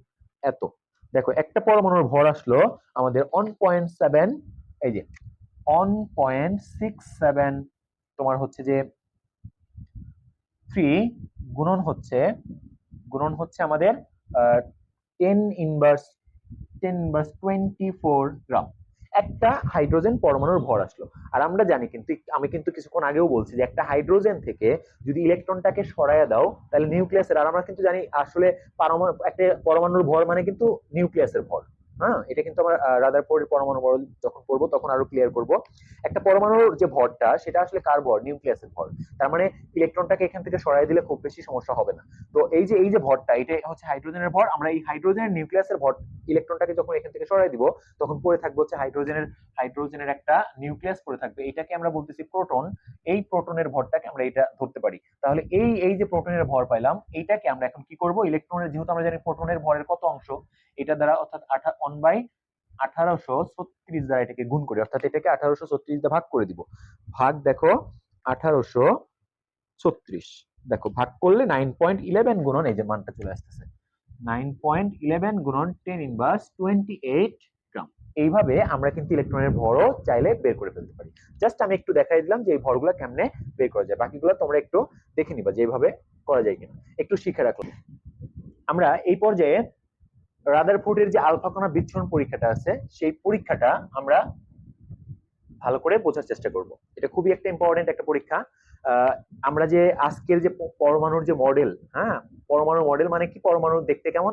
এত। দেখো একটা পরমাণুর ভর আসলো আমাদের 1.7, এই যে 1.67 তোমার হচ্ছে যে 3 গুণন হচ্ছে আমাদের 10 ইনভার্স 24 গ্রাম। একটা হাইড্রোজেন পরমাণুর ভর আসলো। আর আমরা জানি কিন্তু, আমি কিন্তু কিছুক্ষণ আগেও বলছি যে একটা হাইড্রোজেন থেকে যদি ইলেকট্রনটাকে সরাইয়া দাও তাহলে নিউক্লিয়াসের, আর আমরা কিন্তু জানি আসলে একটা পরমাণুর ভর মানে কিন্তু নিউক্লিয়াসের ভর। হ্যাঁ, এটা কিন্তু আমরা রাদারফোর্ডের পরমাণু মডেল যখন করব তখন আরো ক্লিয়ার করব। একটা পরমাণুর যে ভরটা সেটা আসলে কার ভর? নিউক্লিয়াসের ভর। তার মানে ইলেকট্রনটাকে এখান থেকে সরাই দিলে খুব বেশি সমস্যা হবে না। তো এই যে ভরটা, এটা হচ্ছে হাইড্রোজেনের ভর। আমরা এই হাইড্রোজেনের নিউক্লিয়াসের ভর, ইলেকট্রনটাকে যখন এখান থেকে সরাই দিব তখন পড়ে থাকবে হচ্ছে হাইড্রোজেনের একটা নিউক্লিয়াস পড়ে থাকবে। এটাকে আমরা বলতেছি প্রোটন। এই প্রোটনের ভরটাকে আমরা এটা ধরতে পারি। তাহলে এই যে প্রোটনের ভর পাইলাম, এইটাকে আমরা এখন কি করব? ইলেকট্রনের, যেহেতু আমরা জানি প্রোটনের ভরের কত অংশ, এটা দ্বারা অর্থাৎ 1/1836 দ্বারা এটাকে গুণ করি, অর্থাৎ এটাকে 1836 দ্বারা ভাগ করে দিব। ভাগ দেখো 1836, দেখো ভাগ করলে 9.11 গুণন, এই যে মানটা চলে আসতেছে 9.11 গুণন 10 ইনভার্স 28 গ্রাম। এইভাবে আমরা কিন্তু ইলেকট্রনের ভরও চাইলে বের করে ফেলতে পারি। জাস্ট আমি একটু দেখাই দিলাম যে এই ভরগুলো কেমনে বের করা যায়, বাকিগুলো তোমরা একটু দেখে নিবা যে এইভাবে করা যায় কিনা, একটু শিখে রাখলাম। আমরা এই পর্যায়ে রাদারফোর্ডের যে আলফা কণা বিচ্ছুরণ পরীক্ষাটা আছে, সেই পরীক্ষাটা আমরা ভালো করে বোঝার চেষ্টা করব। এটা খুবই একটা ইম্পর্টেন্ট একটা পরীক্ষা। আমরা যে আজকের যে পরমাণুর যে মডেল, হ্যাঁ, পরমাণু মডেল মানে কি? পরমাণু দেখতে কেমন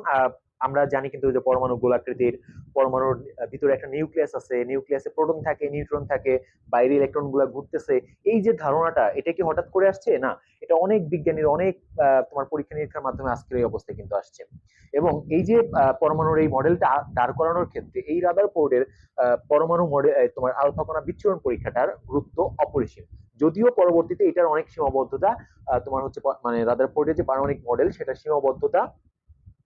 আমরা জানি, কিন্তু যে পরমাণু গোলাকৃতির, পরমাণুর ভিতরে একটা নিউক্লিয়াস আছে, নিউক্লিয়াসে প্রোটন থাকে, নিউট্রন থাকে, বাইরে ইলেকট্রন গুলা ঘুরতেছে। এই যে ধারণাটা, এটা কি হঠাৎ করে আসছে? না, এটা অনেক বিজ্ঞানীর অনেক তোমার পরীক্ষা নিরীক্ষার মাধ্যমে আজকের এই অবস্থায় কিন্তু আসছে। এবং এই যে পরমাণুর এই মডেলটা দাঁড় করানোর ক্ষেত্রে এই রাদারফোর্ডের পরমাণু মডেল, তোমার আলফা কণা বিচ্ছুরণ পরীক্ষাটার গুরুত্ব অপরিসীম। যদিও পরবর্তীতে এটার অনেক সীমাবদ্ধতা তোমার হচ্ছে, মানে রাদারফোর্ডের যে পারমাণবিক মডেল সেটা সীমাবদ্ধতা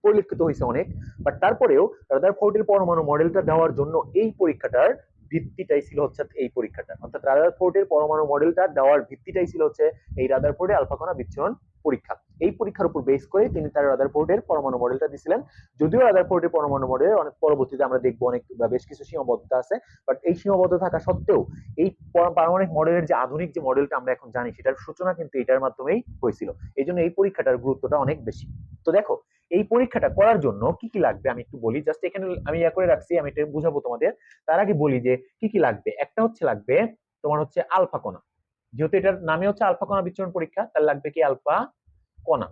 পরিলক্ষিত হয়েছে অনেক, বাট তারপরেও রাদারফোর্ডের পরমাণু মডেলটা দেওয়ার জন্য এই পরীক্ষাটার ভিত্তিটাই ছিল হচ্ছে এই পরীক্ষাটা, অর্থাৎ রাদারফোর্ডের পরমাণু মডেলটা দেওয়ার ভিত্তিটাই ছিল হচ্ছে এই রাদারফোর্ডের আলফা কণা বিচ্ছুরণ পরীক্ষা। এই পরীক্ষার উপর বেস করে তিনি তার রাদারফোর্ডের পরমাণু মডেলটা দিয়েছিলেন। যদিও রাদারফোর্ডের পরমাণু মডেল অনেক পরবর্তীতে আমরা দেখবো অনেক বেশ কিছু সীমাবদ্ধতা আছে, বাট এই সীমাবদ্ধতা থাকা সত্ত্বেও এই পারমাণবিক মডেলের যে আধুনিক যে মডেলটা আমরা এখন জানি সেটার সূচনা কিন্তু এটার মাধ্যমেই হয়েছিল। এই জন্য এই পরীক্ষাটার গুরুত্বটা অনেক বেশি। তো দেখো, এই পরীক্ষাটা করার জন্য কি কি লাগবে আমি একটু বলি, জাস্ট এখানে আমি ইয়া করে রাখছি, আমি এটা বুঝাবো তোমাদের। তার আগে বলি যে কি কি লাগবে। একটা হচ্ছে লাগবে তোমার হচ্ছে আলফা কণা, যেহেতু এটার নামে হচ্ছে আলফা কণা বিচ্ছুরণ পরীক্ষা, তার লাগবে কি? আলফা কণা।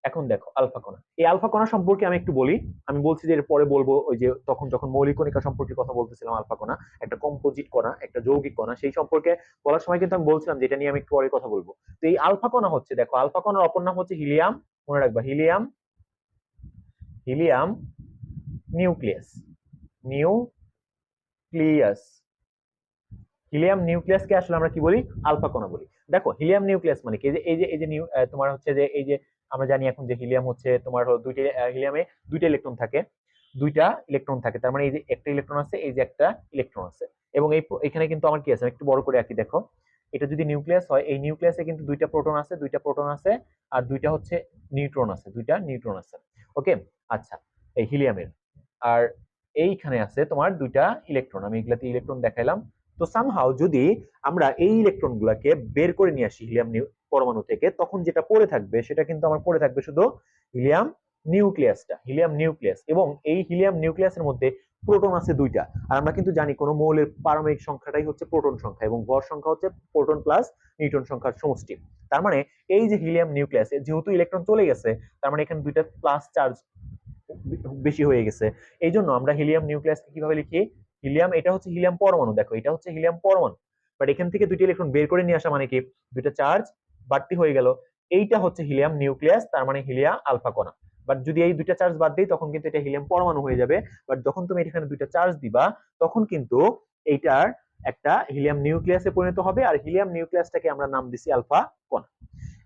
এখন দেখো আলফা কণা, এই আলফা কণা সম্পর্কে আমি একটু বলি। আমি বলছি যে এর পরে বলবো, ওই যে তখন যখন মৌলিক কণিকা সম্পর্কে কথা বলতেছিলাম, আলফা কণা একটা কম্পোজিট কণা, একটা যৌগিক কণা, সেই সম্পর্কে বলার সময় কিন্তু আমি বলছিলাম যে এটা নিয়ে আমি একটু পরে কথা বলবো। তো এই আলফা কণা হচ্ছে, দেখো আলফা কণার অপর নাম হচ্ছে হিলিয়াম, মনে রাখবা, হিলিয়াম নিউক্লিয়াস, নিউক্লিয়াস হিলিয়াম নিউক্লিয়াসকে আসলে আমরা কি বলি? আলফা কণা বলি। দেখো হিলিয়াম নিউক্লিয়াস মানে কি? এই যে তোমার হচ্ছে যে এই যে আমরা জানি এখন যে হিলিয়াম হচ্ছে তোমার দুইটা, হিলিয়ামে দুইটা ইলেকট্রন থাকে, তার মানে এই যে একটা ইলেকট্রন আছে, এই যে একটা ইলেকট্রন আছে, এবং এখানে কিন্তু আমার কি আছে, একটু বড় করে আঁকি, দেখো এটা যদি নিউক্লিয়াস হয়, এই নিউক্লিয়াসে কিন্তু দুইটা প্রোটন আছে, আর দুইটা হচ্ছে দুইটা নিউট্রন আছে। ওকে, আচ্ছা, এই হিলিয়ামের, আর এইখানে আছে তোমার দুইটা ইলেকট্রন, আমি এগুলাতে ইলেকট্রন দেখাইলাম। তো সামহাউ যদি আমরা এই ইলেকট্রন গুলাকে বের করে নিয়ে আসি হিলিয়াম পরমাণু থেকে, তখন যেটা পড়ে থাকবে সেটা কিন্তু আমার পড়ে থাকবে শুধু হিলিয়াম নিউক্লিয়াস, এবং এই হিলিয়াম নিউক্লিয়াসের মধ্যে প্রোটন আছে দুইটা। আর আমরা কিন্তু জানি কোন মৌলের পারমাণবিক সংখ্যাটাই হচ্ছে প্রোটন সংখ্যা, এবং ভর সংখ্যা হচ্ছে প্রোটন প্লাস নিউট্রন সংখ্যার সমষ্টি। তার মানে এই যে হিলিয়াম নিউক্লিয়াস, যেহেতু ইলেকট্রন চলে গেছে, তার মানে এখানে দুইটা প্লাস চার্জ বেশি হয়ে গেছে। এই জন্য আমরা হিলিয়াম নিউক্লিয়াসকে কিভাবে লিখি? হিলিয়াম, এটা হচ্ছে হিলিয়াম পরমাণু, দেখো এটা হচ্ছে হিলিয়াম পরমাণু, বাট এখান থেকে দুইটা ইলেকট্রন বের করে নিয়ে আসা মানে কি? দুইটা চার্জ বাড়তি হয়ে গেল। এইটা হচ্ছে হিলিয়াম নিউক্লিয়াস, তার মানে হিলিয়া আলফা কণা। বাট যদি এই দুইটা চার্জ বাদ দিই তখন কিন্তু এটা হিলিয়াম পরমাণু হয়ে যাবে। বাট যখন তুমি এখানে দুইটা চার্জ দিবা তখন কিন্তু এইটার একটা হিলিয়াম নিউক্লিয়াসে পরিণত হবে, আর হিলিয়াম নিউক্লিয়াসটাকে আমরা নাম দিছি আলফা কণা।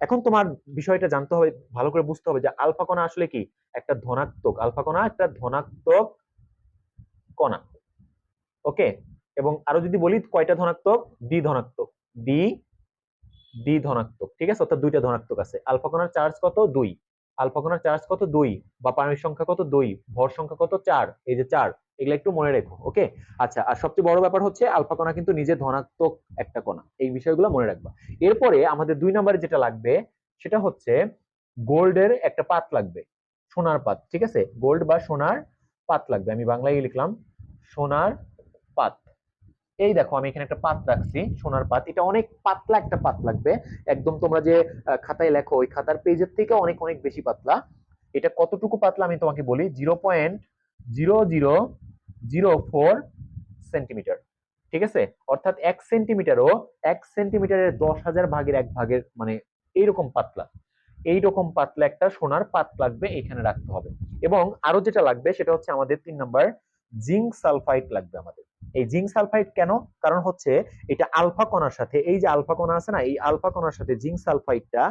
এখন তোমার বিষয়টা জানতে হবে, ভালো করে বুঝতে হবে যে আলফা কণা আসলে কি? একটা ধনাত্মক, আলফা কণা একটা ধনাত্মক কণা। ওকে, এবং আরো যদি বলি কয়টা ধনাত্মক? ডি ধনাত্মক, ডি ধনাত্মক, ঠিক আছে, অর্থাৎ দুইটা ধনাত্মক আছে। আলফা কণার চার্জ কত? 2। আলফা কণার চার্জ কত? 2, বা পারমাণবিক সংখ্যা কত? 2, ভর সংখ্যা কত? 4, এই যে 4, এগুলো একটু মনে রেখো। ওকে, আচ্ছা, আর সবচেয়ে বড় ব্যাপার হচ্ছে আলফা কণা কিন্তু নিজে ধনাত্মক একটা কণা, এই বিষয়গুলো মনে রাখবা। এরপরে আমাদের 2 নম্বরে যেটা লাগবে সেটা হচ্ছে গোল্ডের একটা পাত লাগবে, সোনার পাত, ঠিক আছে, গোল্ড বা সোনার পাত লাগবে। আমি বাংলায় লিখলাম সোনার পাত। এই দেখো আমি এখানে একটা পাত রাখছি, সোনার পাত। এটা অনেক পাতলা একটা পাত লাগবে, একদম তোমরা যে খাতায় লেখো ওই খাতার পেজের থেকে অনেক অনেক বেশি পাতলা। এটা কতটুকু পাতলা আমি তোমাকে বলি, 0.0004 সেন্টিমিটার, ঠিক আছে। অর্থাৎ 1 সেন্টিমিটারও 1 সেন্টিমিটারের 10,000 ভাগের 1 ভাগের মানে এইরকম পাতলা, এইরকম পাতলা একটা সোনার পাত লাগবে, এখানে রাখতে হবে। এবং আরো যেটা লাগবে সেটা হচ্ছে আমাদের 3 নাম্বার, জিঙ্ক সালফাইড লাগবে আমাদের। এই জিঙ্ক সালফাইড কেন? কারণ হচ্ছে এটা আলফা কণার সাথে, এই যে আলফা কণা আছে না, এই আলফা কণার সাথে জিঙ্ক সালফাইডটা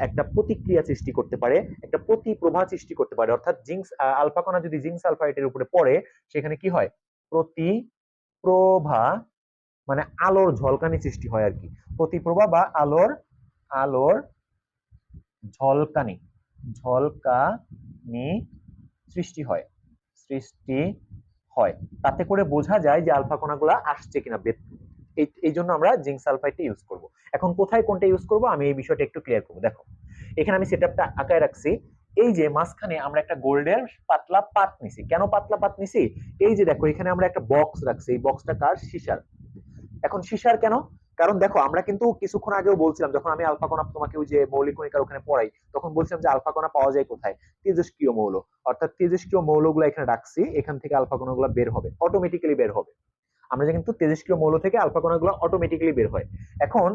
একটা প্রতিক্রিয়া সৃষ্টি করতে পারে, একটা প্রতিপ্রভা সৃষ্টি করতে পারে। অর্থাৎ জিঙ্ক আলফা কণা যদি জিঙ্ক সালফাইডের উপরে পড়ে, সেখানে কি হয়, প্রতিপ্রভা, মানে আলোর ঝলকানি সৃষ্টি হয় আর কি। প্রতিপ্রভা বা আলোর আলোর ঝলকানি, ঝলকানি সৃষ্টি হয়, সৃষ্টি হয়। তাতে করে বোঝা যায় যে আলফা কণাগুলো আসছে কিনা বের। এই জন্য আমরা জিঙ্ক সালফাইডটা ইউজ করব। এখন কোথায় কোনটা ইউজ করব আমি এই বিষয়টা একটু ক্লিয়ার করব। দেখো এখানে আমি সেটআপটা আঁকায় রাখছি। এই যে মাঝখানে আমরা একটা গোল্ডের পাতলা পাত নিছি। কেন পাতলা পাত নিছি? এই যে দেখো এখানে আমরা একটা বক্স রাখছি, এই বক্সটা কার? সীসার। এখন সীসার কেন? কারণ দেখো আমরা কিন্তু কিছুক্ষণ আগেও বলছিলাম, যখন আমি আলফা কণা তোমাকে ওই যে মৌলিক কণিকার ওখানে পড়াই, তখন বলছিলাম যে আলফা কণা পাওয়া যায় কোথায়? তেজস্ক্রিয় মৌল। অর্থাৎ তেজস্ক্রিয় মৌলগুলো এখানে রাখছি, এখান থেকে আলফা কণাগুলো বের হবে, অটোমেটিক্যালি বের হবে। আমরা যে কিন্তু তেজস্ক্রিয় মৌল থেকে আলফা কণাগুলো অটোমেটিক্যালি বের হয়। এখন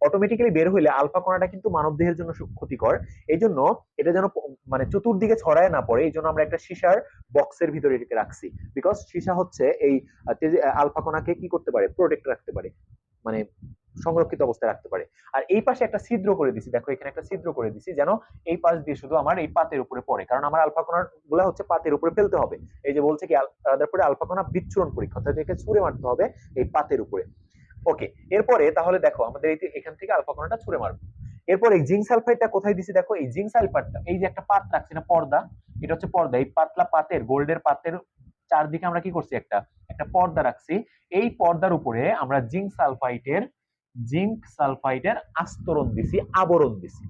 অটোমেটিক্যালি বের হইলে আলফা কণাটা কিন্তু মানবদেহের জন্য ক্ষতিকর। এই জন্য এটা যেন মানে চতুর্দিকে ছড়ায় না পড়ে, এই জন্য আমরা একটা সীসার বক্সের ভিতরে এটাকে রাখছি। বিকজ সীসা হচ্ছে এই আলফা কণাকে কি করতে পারে, প্রোটেক্ট রাখতে পারে, মানে সংরক্ষিত অবস্থায় রাখতে পারে। আর এই পাশে একটা ছিদ্র করে দিছি, দেখো এখানে একটা ছিদ্র করে দিছি, যেন এই পাশ দিয়ে শুধু আমার এই পাতের উপরে পড়ে, কারণ আমার আলফা কণা গুলা হচ্ছে পাতের উপরে ফেলতে হবে। এই যে বলছে কি তারপরে আলফা কণা বিচ্ছুরণ পরীক্ষা, অর্থাৎ একে ছুঁড়ে মারতে হবে এই পাতের উপরে। ওকে, এরপরে তাহলে দেখো আমাদের এই এখান থেকে আলফা কণাটা ছুঁড়ে মারবো। এরপর এই জিঙ্ক সালফাইডটা কোথায় দিছি, দেখো এই জিঙ্ক সালফাইডটা, এই যে একটা পাত রাখছি না, পর্দা, এটা হচ্ছে পর্দা। এই পাতলা পাতের, গোল্ডের পাতের চারদিকে আমরা কি করছি, একটা একটা পর্দা রাখছি। এই পর্দার উপরে আমরা জিঙ্ক সালফাইডের আস্তরণ দিছি, আবরণ দিছি,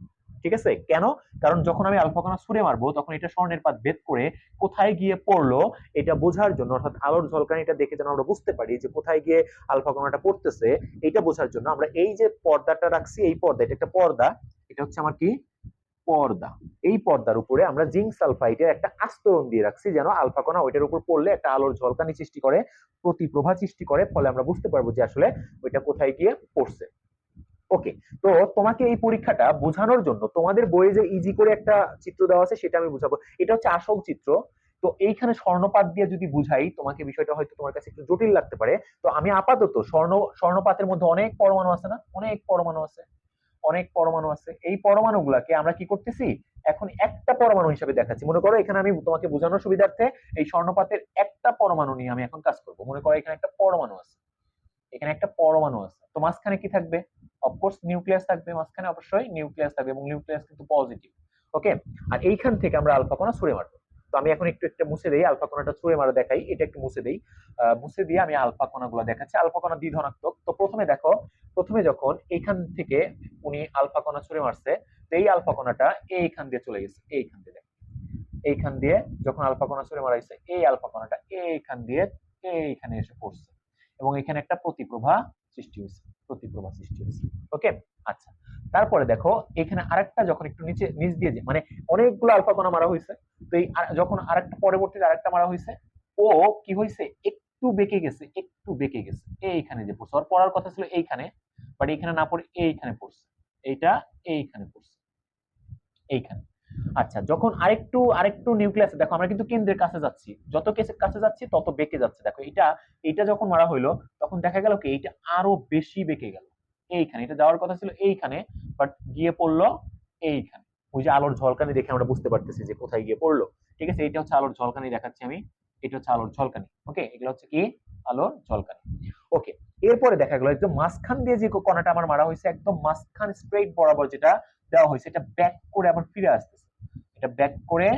ঠিক আছে। কেন? কারণ যখন আমি আলফা কণা ছুঁড়ে মারবো, তখন এটা স্বর্ণের পাত ভেদ করে কোথায় গিয়ে পড়লো এটা বোঝার জন্য, অর্থাৎ আলোর ঝলকানিটা দেখে যেন আমরা বুঝতে পারি যে কোথায় গিয়ে আলফা কণাটা পড়তেছে, এটা বোঝার জন্য আমরা এই যে পর্দাটা রাখছি, এই পর্দা, এটা একটা পর্দা, এটা হচ্ছে আমার কি, পর্দা। এই পর্দার উপরে আমরা জিঙ্ক সালফাইডের একটা আস্তরণ দিয়ে রাখছি, যেন আলফা কণা ওইটার উপর পড়লে একটা আলোর ঝলকানি সৃষ্টি করে, প্রতিপ্রভা সৃষ্টি করে, ফলে আমরা বুঝতে পারবো যে আসলে ওইটা কোথায় গিয়ে পড়ছে। ওকে, তো তোমাকে এই পরীক্ষাটা বোঝানোর জন্য তোমাদের বইয়ে যে ইজি করে একটা চিত্র দেওয়া আছে সেটা আমি বুঝাবো। এটা হচ্ছে আসল চিত্র। তো এইখানে স্বর্ণপাত দিয়ে যদি বুঝাই তোমাকে, বিষয়টা হয়তো তোমার কাছে একটু জটিল লাগতে পারে। তো আমি আপাতত স্বর্ণপাতের মধ্যে অনেক পরমাণু আছে না, অনেক পরমাণু আছে, অনেক পরমাণু আছে। এই পরমাণুগুলাকে আমরা কি করতেছি, এখন একটা পরমাণু হিসেবে দেখাচ্ছি। মনে করো এখানে আমি তোমাকে বোঝানোর সুবিধার্থে এই স্বর্ণপাতের একটা পরমাণু নিয়ে আমি এখন কাজ করব। মনে করো এখানে একটা পরমাণু আছে, এখানে একটা পরমাণু আছে, তো মাঝখানে কি থাকবে, অফকোর্স নিউক্লিয়াস থাকবে, মাঝখানে অবশ্যই নিউক্লিয়াস থাকবে, এবং নিউক্লিয়াস কিন্তু পজিটিভ। ওকে, আর এইখান থেকে আমরা আলফা কণা ছুঁড়ে মারবো। তো আমি এখন একটু একটা মুছে দেই, আলফা কণাটা ছুঁড়ে মারা দেখাই, এটা একটু মুছে দেই। মুছে দিয়ে আমি আলফা কণাগুলো দেখাচ্ছি। আলফা কণা দ্বিধনাত্মক। তো প্রথমে দেখো, প্রথমে যখন এইখান থেকে উনি আলফা কণা ছুঁড়ে মারছে, তো এই আলফা কণাটা এইখান দিয়ে চলে গেছে, এইখান দিয়ে দেখো, এইখান দিয়ে যখন আলফা কণা ছুঁড়ে মারা হয়েছে, এই আলফা কণাটা এইখান দিয়ে এইখানে এসে পড়ছে, এবং এখানে একটা প্রতিপ্রভা সৃষ্টি হয়েছে, প্রতিপ্রভা সৃষ্টি হয়েছে। ওকে, আচ্ছা, তারপরে দেখো এখানে আরেকটা যখন একটু নিচে নিচ দিয়ে মানে অনেকগুলো আলফা কণা মারা হয়েছে, তো এই যখন আরেকটা পরবর্তীতে আরেকটা মারা হয়েছে, ও কি হয়েছে, একটু বেঁকে গেছে, একটু বেঁকে গেছে, এইখানে যে পড়ছে, ওর পড়ার কথা ছিল এইখানে, বাট এইখানে না পড়ে এইখানে পড়ছে, এইটা এইখানে পড়ছে, এইখানে। আচ্ছা, যখন আরেকটু আরেকটু নিউক্লিয়াস, দেখো আমরা কিন্তু কেন্দ্রের কাছে যাচ্ছি, যত কাছে যাচ্ছি তত বেঁকে যাচ্ছে। দেখো এটা, এটা যখন মারা হইলো, তখন দেখা গেল কি এইটা আরো বেশি বেঁকে গেল, এইখানে, এটা যাওয়ার কথা ছিল এইখানে, বাট গিয়ে পড়লো এইখানে। ওই যে আলোর ঝলকানি দেখে আমরা বুঝতে পারতেছি যে কোথায় গিয়ে পড়লো, ঠিক আছে। এটা হচ্ছে আলোর ঝলকানি দেখাচ্ছি আমি, এটা হচ্ছে আলোর ঝলকানি। ওকে, এগুলো হচ্ছে কি, আলোর ঝলকানি। ওকে, এরপরে দেখা গেল একদম মাঝখান দিয়ে যে কণাটা আমার মারা হয়েছে, একদম মাঝখান স্ট্রেইট বরাবর যেটা দেওয়া হয়েছে, এটা ব্যাক করে আবার ফিরে আসতেছে, এটা ব্যাক করে,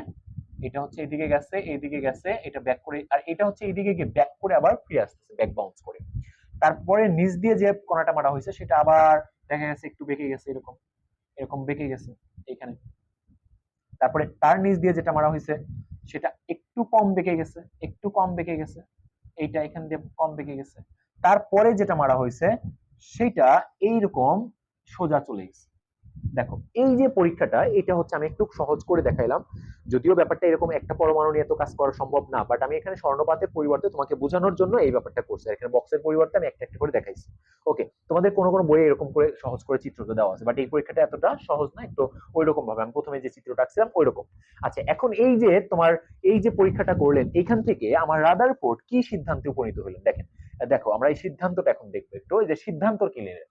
এটা হচ্ছে এদিকে গেছে, এইদিকে গেছে, এটা ব্যাক করে, আর এটা হচ্ছে এইদিকে গিয়ে ব্যাক করে আবার ফিরে আসতেছে, ব্যাক বাউন্স করে। তারপরে নিচ দিয়ে যে কণাটা মারা হয়েছে সেটা আবার দেখা গেছে একটু বেঁকে গেছে, এরকম এরকম বেঁকে গেছে, এখানে। তারপরে তার নিচ দিয়ে যেটা মারা হয়েছে সেটা একটু কম বেঁকে গেছে, একটু কম বেঁকে গেছে, এইটা এখান দিয়ে কম বেঁকে গেছে। তারপরে যেটা মারা হয়েছে সেটা এইরকম সোজা চলে গেছে। দেখো এই যে পরীক্ষাটা, এটা হচ্ছে আমি একটু সহজ করে দেখাইলাম, যদিও ব্যাপারটা এরকম একটা পরমাণু নিয়ে তো কাজ করা সম্ভব না, বাট আমি এখানে স্বর্ণপাতের পরিবর্তে তোমাকে বোঝানোর জন্য এই ব্যাপারটা করছি। এখানে বক্সের পরিবর্তে আমি একটা একটা করে দেখাইছি। ওকে, তোমাদের কোনো কোনো বইয়ে এরকম করে সহজ করে চিত্রটা দেওয়া আছে, বাট এই পরীক্ষাটা এতটা সহজ না, একটু ওই রকম ভাবে আমি প্রথমে যে চিত্রটা আঁকছিলাম ওই রকম। আচ্ছা, এখন এই যে তোমার এই যে পরীক্ষাটা করলেন, এখান থেকে আমার রাদারফোর্ড কি সিদ্ধান্তে উপনীত হলেন দেখেন। দেখো আমরা এই সিদ্ধান্তটা এখন দেখবো একটু, এই যে সিদ্ধান্ত কি নিলেন।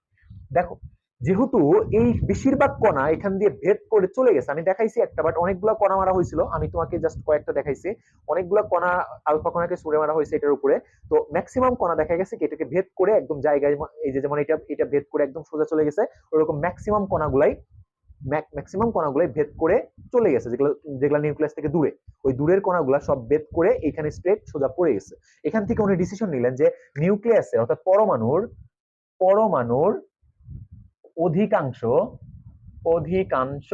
দেখো যেহেতু এই বেশিরভাগ কণা এখান দিয়ে ভেদ করে চলে গেছে, আমি দেখাইছি একটা, বাট অনেকগুলো কণা মারা হয়েছিল, আমি তোমাকে জাস্ট কয়েকটা দেখাইছি। অনেকগুলো কণা, আলফা কণাকে ছুড়ে মারা হয়েছে এটার উপরে। তো ম্যাক্সিমাম কণা দেখা গেছে কি এটাকে ভেদ করে একদম জায়গায়, এই যে যেমন এটা এটা ভেদ করে একদম সোজা চলে গেছে, ওরকম ম্যাক্সিমাম কণাগুলাই ভেদ করে চলে গেছে, যেগুলো যেগুলো নিউক্লিয়াস থেকে দূরে, ওই দূরের কণাগুলা সব ভেদ করে এখানে স্ট্রেট সোজা পড়ে গেছে। এখান থেকে উনি ডিসিশন নিলেন যে নিউক্লিয়াসে অর্থাৎ পরমাণুর পরমাণুর অধিকাংশ অধিকাংশ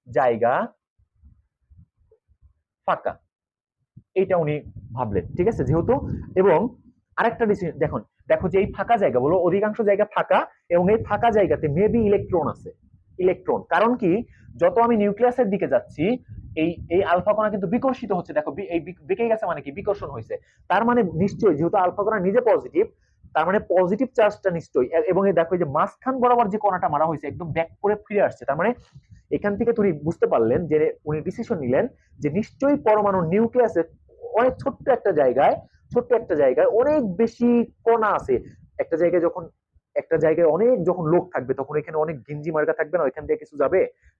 জায়গা ফাঁকা, এটা উনি ভাবলেন, ঠিক আছে। যেহেতু এবং আরেকটা ডিসিশন দেখুন, দেখো যে এই ফাঁকা জায়গা বলো, অধিকাংশ জায়গা ফাঁকা, এবং এই ফাঁকা জায়গাতে মেবি ইলেকট্রন আছে। ইলেকট্রন, কারণ কি যত আমি নিউক্লিয়াসের দিকে যাচ্ছি এই এই আলফা কণা কিন্তু বিকর্ষিত হচ্ছে, দেখো এই বেঁকে গেছে মানে কি বিকর্ষণ হয়েছে, তার মানে নিশ্চয়ই যেহেতু আলফা কণা নিজে পজিটিভ, তার মানে পজিটিভ চার্জটা নিশ্চয়ই, এবং এই দেখো যে মাঝখান বরাবর যে কণাটা মারা হয়েছে একদম ব্যাক করে ফিরে আসছে, তার মানে এখান থেকে তুমি বুঝতে পারলেন যে উনি ডিসিশন নিলেন যে নিশ্চয়ই পরমাণু নিউক্লিয়াসে অনেক ছোট্ট একটা জায়গায় অনেক বেশি কণা আছে। একটা জায়গায় যখন একটা জায়গায় অনেক যখন লোক থাকবে তখন এখানে অনেক গিঞ্জি মার্কা থাকবে না, ওইখান থেকে কিছু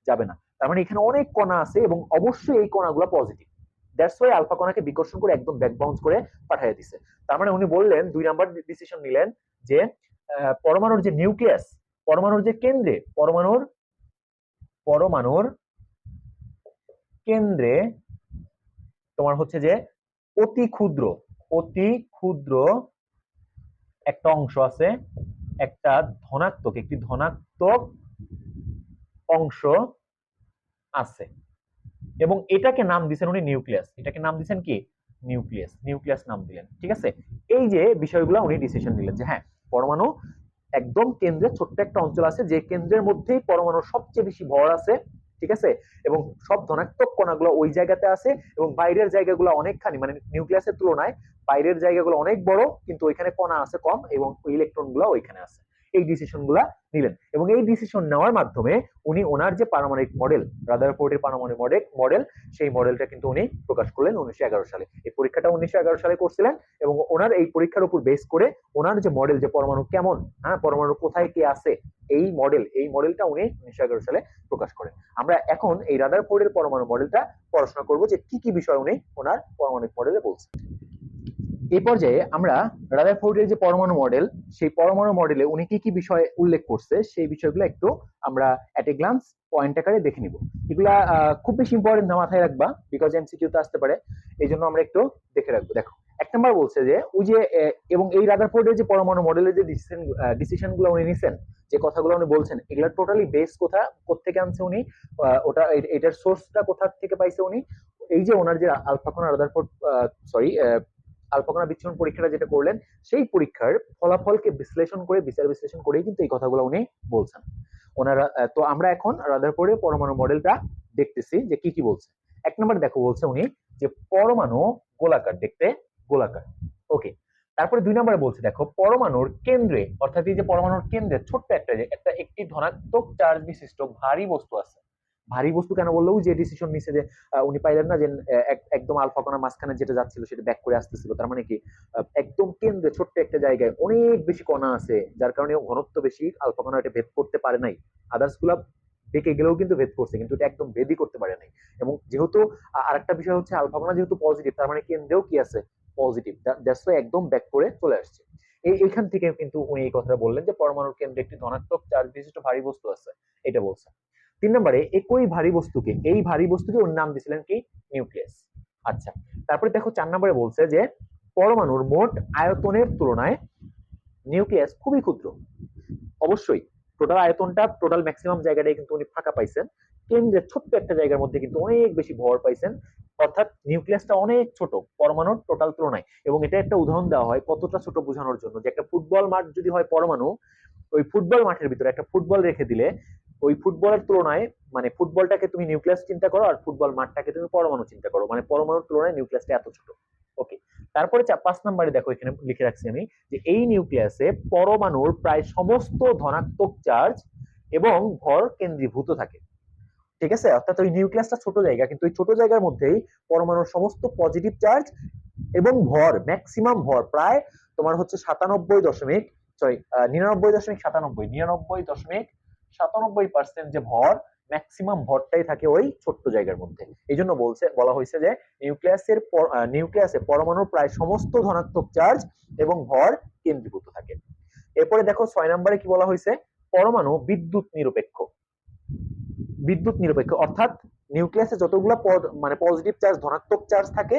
যাবে না, তার মানে এখানে অনেক কণা আছে এবং অবশ্যই এই কণাগুলো পজিটিভ। দ্যাটস ওয়াই আলফা কণাকে বিকর্ষণ করে একদম ব্যাক বাউন্স করে পাঠিয়ে দিছে। তার মানে উনি বললেন, 2 নাম্বার ডিসিশন নিলেন যে পরমাণুর যে নিউক্লিয়াস, পরমাণুর যে কেন্দ্রে, পরমাণুর কেন্দ্রে তোমার হচ্ছে যে অতি ক্ষুদ্র একটা অংশ আছে, একটি ধনাত্মক অংশ আছে, এবং এটাকে নাম দিয়েছেন উনি নিউক্লিয়াস। এটাকে নাম দিয়েছেন কি নিউক্লিয়াস নাম দিলেন, ঠিক আছে। এই যে বিষয়গুলো উনি ডিসিশন নিলেন যে হ্যাঁ, পরমাণু একদম কেন্দ্রে ছোট্ট একটা অঞ্চল আছে, যে কেন্দ্রের মধ্যেই পরমাণুর সবচেয়ে বেশি ভর আছে, ঠিক আছে, এবং সব ধনাত্মক কণাগুলো ওই জায়গাতে আছে, এবং বাইরের জায়গাগুলো অনেকখানি, মানে নিউক্লিয়াসের তুলনায় বাইরের জায়গাগুলো অনেক বড়, কিন্তু ওইখানে কণা আছে কম, এবং ওই ইলেকট্রন গুলো ওইখানে আছে। এই ডিসিশন গুলা নিলেন, এবং এই ডিসিশন নেওয়ার মাধ্যমে উনি ওনার যে পারমাণবিক মডেল, রাদারফোর্ডের পারমাণবিক মডেল, সেই মডেলটা কিন্তু উনি প্রকাশ করলেন 1911 সালে। এই পরীক্ষাটা 1911 সালে করছিলেন, এবং ওনার এই পরীক্ষার উপর বেস করে ওনার যে মডেল, যে পরমাণু কেমন, হ্যাঁ পরমাণু কোথায় কে আছে, এই মডেলটা উনি 1911 সালে প্রকাশ করেন। আমরা এখন এই রাদারফোর্ডের পরমাণু মডেলটা পড়াশোনা করব, যে কি কি বিষয় উনি ওনার পারমাণবিক মডেলে বলছেন। এই পর্যায়ে আমরা রাদারফোর্ডের যে পরমাণু মডেল, সেই পরমাণু মডেলে উনি কি কি বিষয় উল্লেখ করছে সেই বিষয়গুলো একটু আমরা এট এ গ্লান্স পয়েন্ট আকারে দেখে নিব। এগুলা খুব বেশি ইম্পর্টেন্ট না, মাথায় রাখবা, বিকজ এমসিকিউ তে আসতে পারে, এই জন্য আমরা একটু দেখে রাখবো। দেখো 1 নাম্বার বলছে যে ওই যে এবং এই রাদারফোর্ডের যে পরমাণু মডেলের যে ডিসিশন গুলো উনি নিছেন, যে কথাগুলো উনি বলছেন, এগুলা টোটালি বেস কোত্থেকে আনছে উনি, ওটা এটার সোর্সটা কোথা থেকে পাইছে উনি, এই যে ওনার যে আলফা কণা রাদারফোর্ড আলফা কণা বিচ্ছুরণ পরীক্ষাটা যেটা করলেন, সেই পরীক্ষার ফলাফলকে বিচার বিশ্লেষণ করেই কিন্তু এই কথাগুলো উনি বলছেন ওনারা। তো আমরা এখন রাদারফোর্ডের পরমাণু মডেলটা দেখতেছি যে কি কি বলছে। 1 নম্বরে দেখো বলছে উনি যে পরমাণু গোলাকার, দেখতে গোলাকার, ওকে। তারপরে 2 নম্বরে বলছে দেখো পরমাণুর কেন্দ্রে, অর্থাৎ এই যে পরমাণুর কেন্দ্রে ছোট্ট একটি ধনাত্মক চার্জ বিশিষ্ট ভারী বস্তু আছে। ভারী বস্তু কেন বললেও, যে ডিসিশন নিছে যে উনি পাইলেন না যে একদম আলফা কণার মাঝখানে যেটা যাচ্ছিল সেটা ব্যাক করে আসতেছিল, তার মানে কি একদম কেন্দ্রে ছোট্ট একটা জায়গায় অনেক বেশি কণা আছে, যার কারণে ঘনত্ব বেশি, আলফা কণা এটা ভেদ করতে পারে নাই। আদার্স গুলা বেঁকে গেলেও কিন্তু ভেদ করছে, কিন্তু এটা একদম ভেদই করতে পারে নাই। এবং যেহেতু আরেকটা বিষয় হচ্ছে আলফা কণা যেহেতু পজিটিভ, তার মানে কেন্দ্রেও কি আছে পজিটিভ, দ্যাটস ওয়াই একদম ব্যাক করে চলে আসছে। এইখান থেকে কিন্তু উনি এই কথাটা বললেন যে পরমাণুর কেন্দ্রে একটি ধনাত্মক চার্জ বিশিষ্ট ভারী বস্তু আছে, এটা বলছে। 3 নম্বরে এই ভারী বস্তুকে ওর নাম দিয়েছিলেন কি নিউক্লিয়াস। আচ্ছা, তারপরে দেখো 4 নম্বরে বলছে যে পরমাণুর মোট আয়তনের তুলনায় নিউক্লিয়াস খুবই ক্ষুদ্র। অবশ্যই টোটাল আয়তনটা, টোটাল ম্যাক্সিমাম জায়গাটাই কিন্তু উনি ফাঁকা পাইছেন, কেন্দ্রের ছোট্ট একটা জায়গার মধ্যে কিন্তু অনেক বেশি ভর পাইছেন, অর্থাৎ নিউক্লিয়াসটা অনেক ছোট পরমাণুর টোটাল তুলনায়। এবং এটা একটা উদাহরণ দেওয়া হয় কতটা ছোট বোঝানোর জন্য, যে একটা ফুটবল মাঠ যদি হয় পরমাণু, ওই ফুটবল মাঠের ভিতরে একটা ফুটবল রেখে দিলে ওই ফুটবলের তুলনায়, মানে ফুটবলটাকে তুমি নিউক্লিয়াস চিন্তা করো আর ফুটবল মাঠটাকে তুমি পরমাণু চিন্তা করো, মানে পরমাণুর তুলনায় নিউক্লিয়াসটা এত ছোট। ওকে, তারপরে 5 নম্বরে দেখো, এখানে লিখে রাখছি আমি যে এই নিউক্লিয়াসে পরমাণুর প্রায় সমস্ত ধনাত্মক চার্জ এবং ভর কেন্দ্রীভূত থাকে। ঠিক আছে, অর্থাৎ ওই নিউক্লিয়াসটা ছোট জায়গা, কিন্তু ওই ছোট জায়গার মধ্যেই পরমাণুর সমস্ত পজিটিভ চার্জ এবং ভর, ম্যাক্সিমাম ভর প্রায় তোমার হচ্ছে 99.97 যে ভর, ম্যাক্সিমাম ভরটাই থাকে ওই ছোট্ট জায়গার মধ্যে। এই জন্য বলা হয়েছে যে নিউক্লিয়াসে পরমাণুর প্রায় সমস্ত ধনাত্মক চার্জ এবং ভর কেন্দ্রীভূত থাকে। এরপরে দেখো 6 নম্বরে কি বলা হয়েছে, পরমাণু বিদ্যুৎ নিরপেক্ষ। বিদ্যুৎ নিরপেক্ষ অর্থাৎ নিউক্লিয়াসে যতগুলো মানে পজিটিভ চার্জ, ধনাত্মক চার্জ থাকে,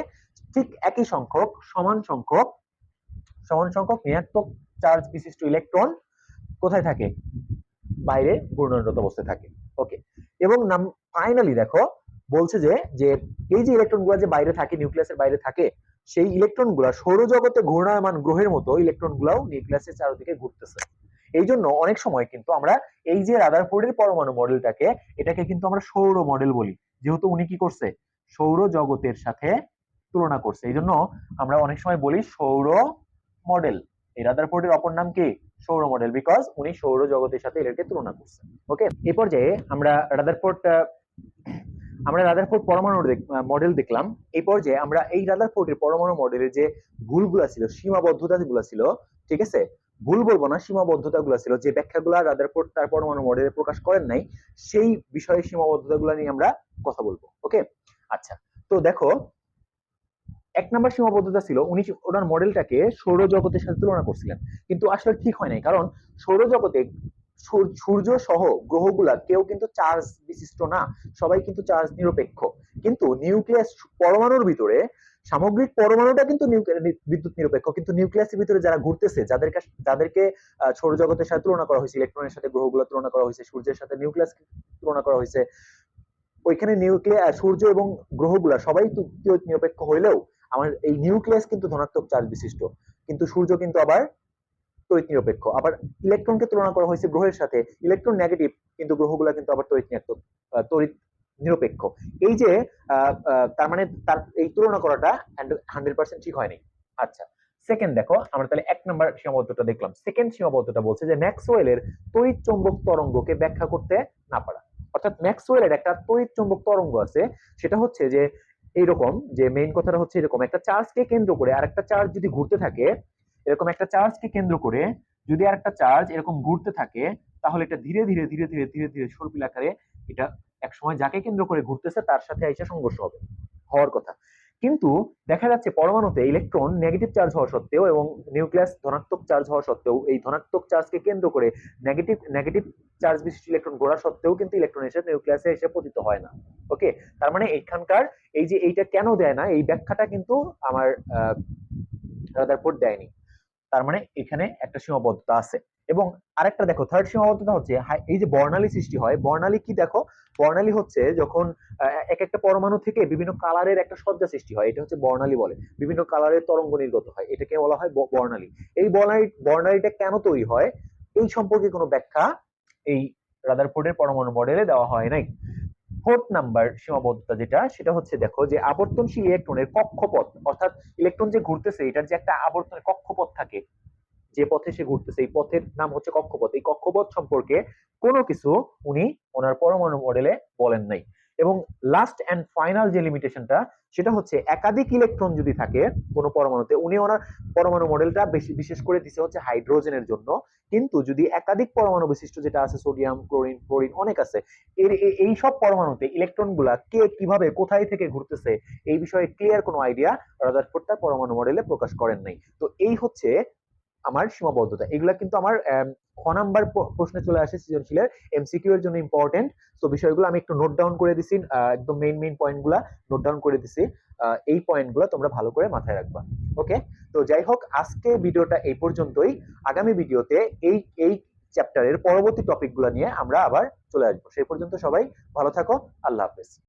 ঠিক একই সংখ্যক, সমান সংখ্যক ঋণাত্মক চার্জ বিশিষ্ট ইলেকট্রন কোথায় থাকে? বাইরে ঘূর্ণনরত অবস্থায় থাকে। ওকে, এবং ফাইনালি দেখো বলছে যে এই যে ইলেকট্রন গুলা যে বাইরে থাকে, নিউক্লিয়াসের বাইরে থাকে, সেই ইলেকট্রন গুলা সৌরজগতে ঘূর্ণায়মান গ্রহের মতো ইলেকট্রন গুলাও নিউক্লিয়াসের চারদিকে ঘুরতেছে। এই জন্য অনেক সময় কিন্তু আমরা এই যে রাদারফোর্ডের পরমাণু মডেলটাকে, এটাকে কিন্তু আমরা সৌর মডেল বলি, যেহেতু উনি কি করছে, সৌরজগতের সাথে তুলনা করছে। এই জন্য আমরা অনেক সময় বলি সৌর মডেল। এই রাদারফোর্ডের অপর নাম কি? সৌর মডেল, বিকজ উনি সৌরজগতের সাথে এটাকে তুলনা করছেন। ওকে, এই পর্যায়ে আমরা রাদারফোর্ড পরমাণু মডেল দেখলাম। এই পর্যায়ে আমরা এই রাদারফোর্ডের পরমাণু মডেলের যে ভুলগুলা ছিল, সীমাবদ্ধতা গুলা ছিল, ঠিক আছে, ভুল বলবো না, সীমাবদ্ধতা গুলা ছিল, যে ব্যাখ্যাগুলা রাদারফোর্ড তার পরমাণু মডেলে প্রকাশ করেন নাই, সেই বিষয়ে সীমাবদ্ধতা গুলা নিয়ে আমরা কথা বলবো। ওকে, আচ্ছা, তো দেখো 1 নম্বর সীমাবদ্ধতা ছিল উনি ওনার মডেলটাকে সৌরজগতের সাথে তুলনা করছিলেন, কিন্তু আসলে ঠিক হয় নাই, কারণ সৌরজগতে সূর্য সহ গ্রহগুলা কেউ কিন্তু চার্জ বিশিষ্ট না, সবাই কিন্তু চার্জ নিরপেক্ষ। কিন্তু নিউক্লিয়াস পরমাণুর ভিতরে, সামগ্রিক পরমাণুটা কিন্তু বিদ্যুৎ নিরপেক্ষ, কিন্তু নিউক্লিয়াসের ভিতরে যারা ঘুরতেছে, যাদেরকে সৌরজগতের সাথে তুলনা করা হয়েছে, ইলেকট্রনের সাথে গ্রহগুলো তুলনা করা হয়েছে, সূর্যের সাথে নিউক্লিয়াস তুলনা করা হয়েছে, ওইখানে সূর্য এবং গ্রহগুলা সবাই নিরপেক্ষ হইলেও আমার এই নিউক্লিয়াস কিন্তু ধনাত্মক চার্জ বিশিষ্ট, কিন্তু সূর্য কিন্তু আবার তড়িৎ নিরপেক্ষ। আবার ইলেকট্রনকে তুলনা করা হয়েছে গ্রহের সাথে, ইলেকট্রন নেগেটিভ, কিন্তু গ্রহগুলা কিন্তু আবার তড়িৎ নিরপেক্ষ। এই যে তার মানে তার এই তুলনা করাটা 100% ঠিক হয়নি। আচ্ছা, সেকেন্ড দেখো, আমরা তাহলে 1 নম্বর সীমাবদ্ধতা দেখলাম। সেকেন্ড সীমাবদ্ধতা বলছে যে ম্যাক্সওয়েলের তড়িৎ চৌম্বক তরঙ্গকে ব্যাখ্যা করতে না পারা। অর্থাৎ ম্যাক্সওয়েলের একটা তড়িৎ চৌম্বক তরঙ্গ আছে, সেটা হচ্ছে যে এইরকম, যে মেইন কথাটা হচ্ছে এরকম, একটা চার্জকে কেন্দ্র করে আরেকটা চার্জ যদি ঘুরতে থাকে, এরকম একটা চার্জকে কেন্দ্র করে যদি আরেকটা চার্জ এরকম ঘুরতে থাকে, তাহলে এটা ধীরে ধীরে ধীরে ধীরে ধীরে ধীরে সর্পিল আকারে এটা একসময় যাকে কেন্দ্র করে ঘুরতেছে তার সাথে আইসা সংঘর্ষ হওয়ার কথা। কিন্তু দেখা যাচ্ছে পরমাণুতে ইলেকট্রন নেগেটিভ চার্জ হওয়া সত্ত্বেও এবং নিউক্লিয়াস ধনাত্মক চার্জ হওয়া সত্ত্বেও, এই ধনাত্মক চার্জকে কেন্দ্র করে নেগেটিভ চার্জ বিশিষ্ট ইলেকট্রন ঘোরা সত্ত্বেও কিন্তু ইলেকট্রন এসে নিউক্লিয়াসে এসে পতিত হয় না। ওকে, তার মানে এখানকার এই যে এইটা কেন দেয় না, এই ব্যাখ্যাটা কিন্তু আমার রাদারফোর্ড দেয়নি। তার মানে এখানে একটা সীমাবদ্ধতা আছে। এবং আরেকটা দেখো, থার্ড সীমাবদ্ধতা হচ্ছে এই যে বর্ণালী সৃষ্টি হয়। বর্ণালী কি? দেখো, বর্ণালী হচ্ছে যখন এক একটা পরমাণু থেকে বিভিন্ন কালারের একটা সজ্জা সৃষ্টি হয়, এটা হচ্ছে বর্ণালী বলে। বিভিন্ন কালারের তরঙ্গ নির্গত হয়, এটাকে বলা হয় বর্ণালী। এই বর্ণালীটা কেন তৈরি হয় এই সম্পর্কে কোনো ব্যাখ্যা এই রাদারফোর্ডের পরমাণু মডেলে দেওয়া হয় নাই। ফোর্থ নাম্বার সীমাবদ্ধতা যেটা, সেটা হচ্ছে দেখো যে আবর্তনশীল ইলেকট্রনের কক্ষপথ, অর্থাৎ ইলেকট্রন যে ঘুরতেছে এটার যে একটা আবর্তনের কক্ষপথ থাকে, যে পথে সে ঘুরতেছে এই পথের নাম হচ্ছে কক্ষপথ। এই কক্ষপথ সম্পর্কে কোনো কিছু উনি ওনার পরমাণু মডেলে বলেন নাই। এবং লাস্ট এন্ড ফাইনাল যে লিমিটেশনটা, সেটা হচ্ছে একাধিক ইলেকট্রন যদি থাকে কোনো পরমাণুতে, উনি ওনার পরমাণু মডেলটা বিশেষ করে দিছে হচ্ছে হাইড্রোজেনের জন্য। কিন্তু যদি একাধিক পরমাণু বিশিষ্ট যেটা আছে, সোডিয়াম, ক্লোরিন, ফ্লোরিন অনেক আছে, এই সব পরমাণুতে ইলেকট্রন গুলা কে কিভাবে কোথায় থেকে ঘুরতেছে এই বিষয়ে ক্লিয়ার কোনো আইডিয়া রাদারফোর্ড তার পরমাণু মডেলে প্রকাশ করেন নাই। তো এই হচ্ছে আমার সীমাবদ্ধতা। এগুলা কিন্তু আমার খ নাম্বার প্রশ্নে চলে আসে সৃজনশীলের, এমসিকিউ এর জন্য ইম্পর্টেন্ট। তো বিষয়গুলো আমি একটু নোট ডাউন করে দিছি, একদম মেইন পয়েন্ট গুলা নোট ডাউন করে দিছি। এই পয়েন্ট গুলো তোমরা ভালো করে মাথায় রাখবা। ওকে, তো যাই হোক, আজকে ভিডিওটা এই পর্যন্তই। আগামী ভিডিওতে এই চ্যাপ্টারের পরবর্তী টপিকগুলো নিয়ে আমরা আবার চলে আসবো। সেই পর্যন্ত সবাই ভালো থাকো। আল্লাহ হাফেজ।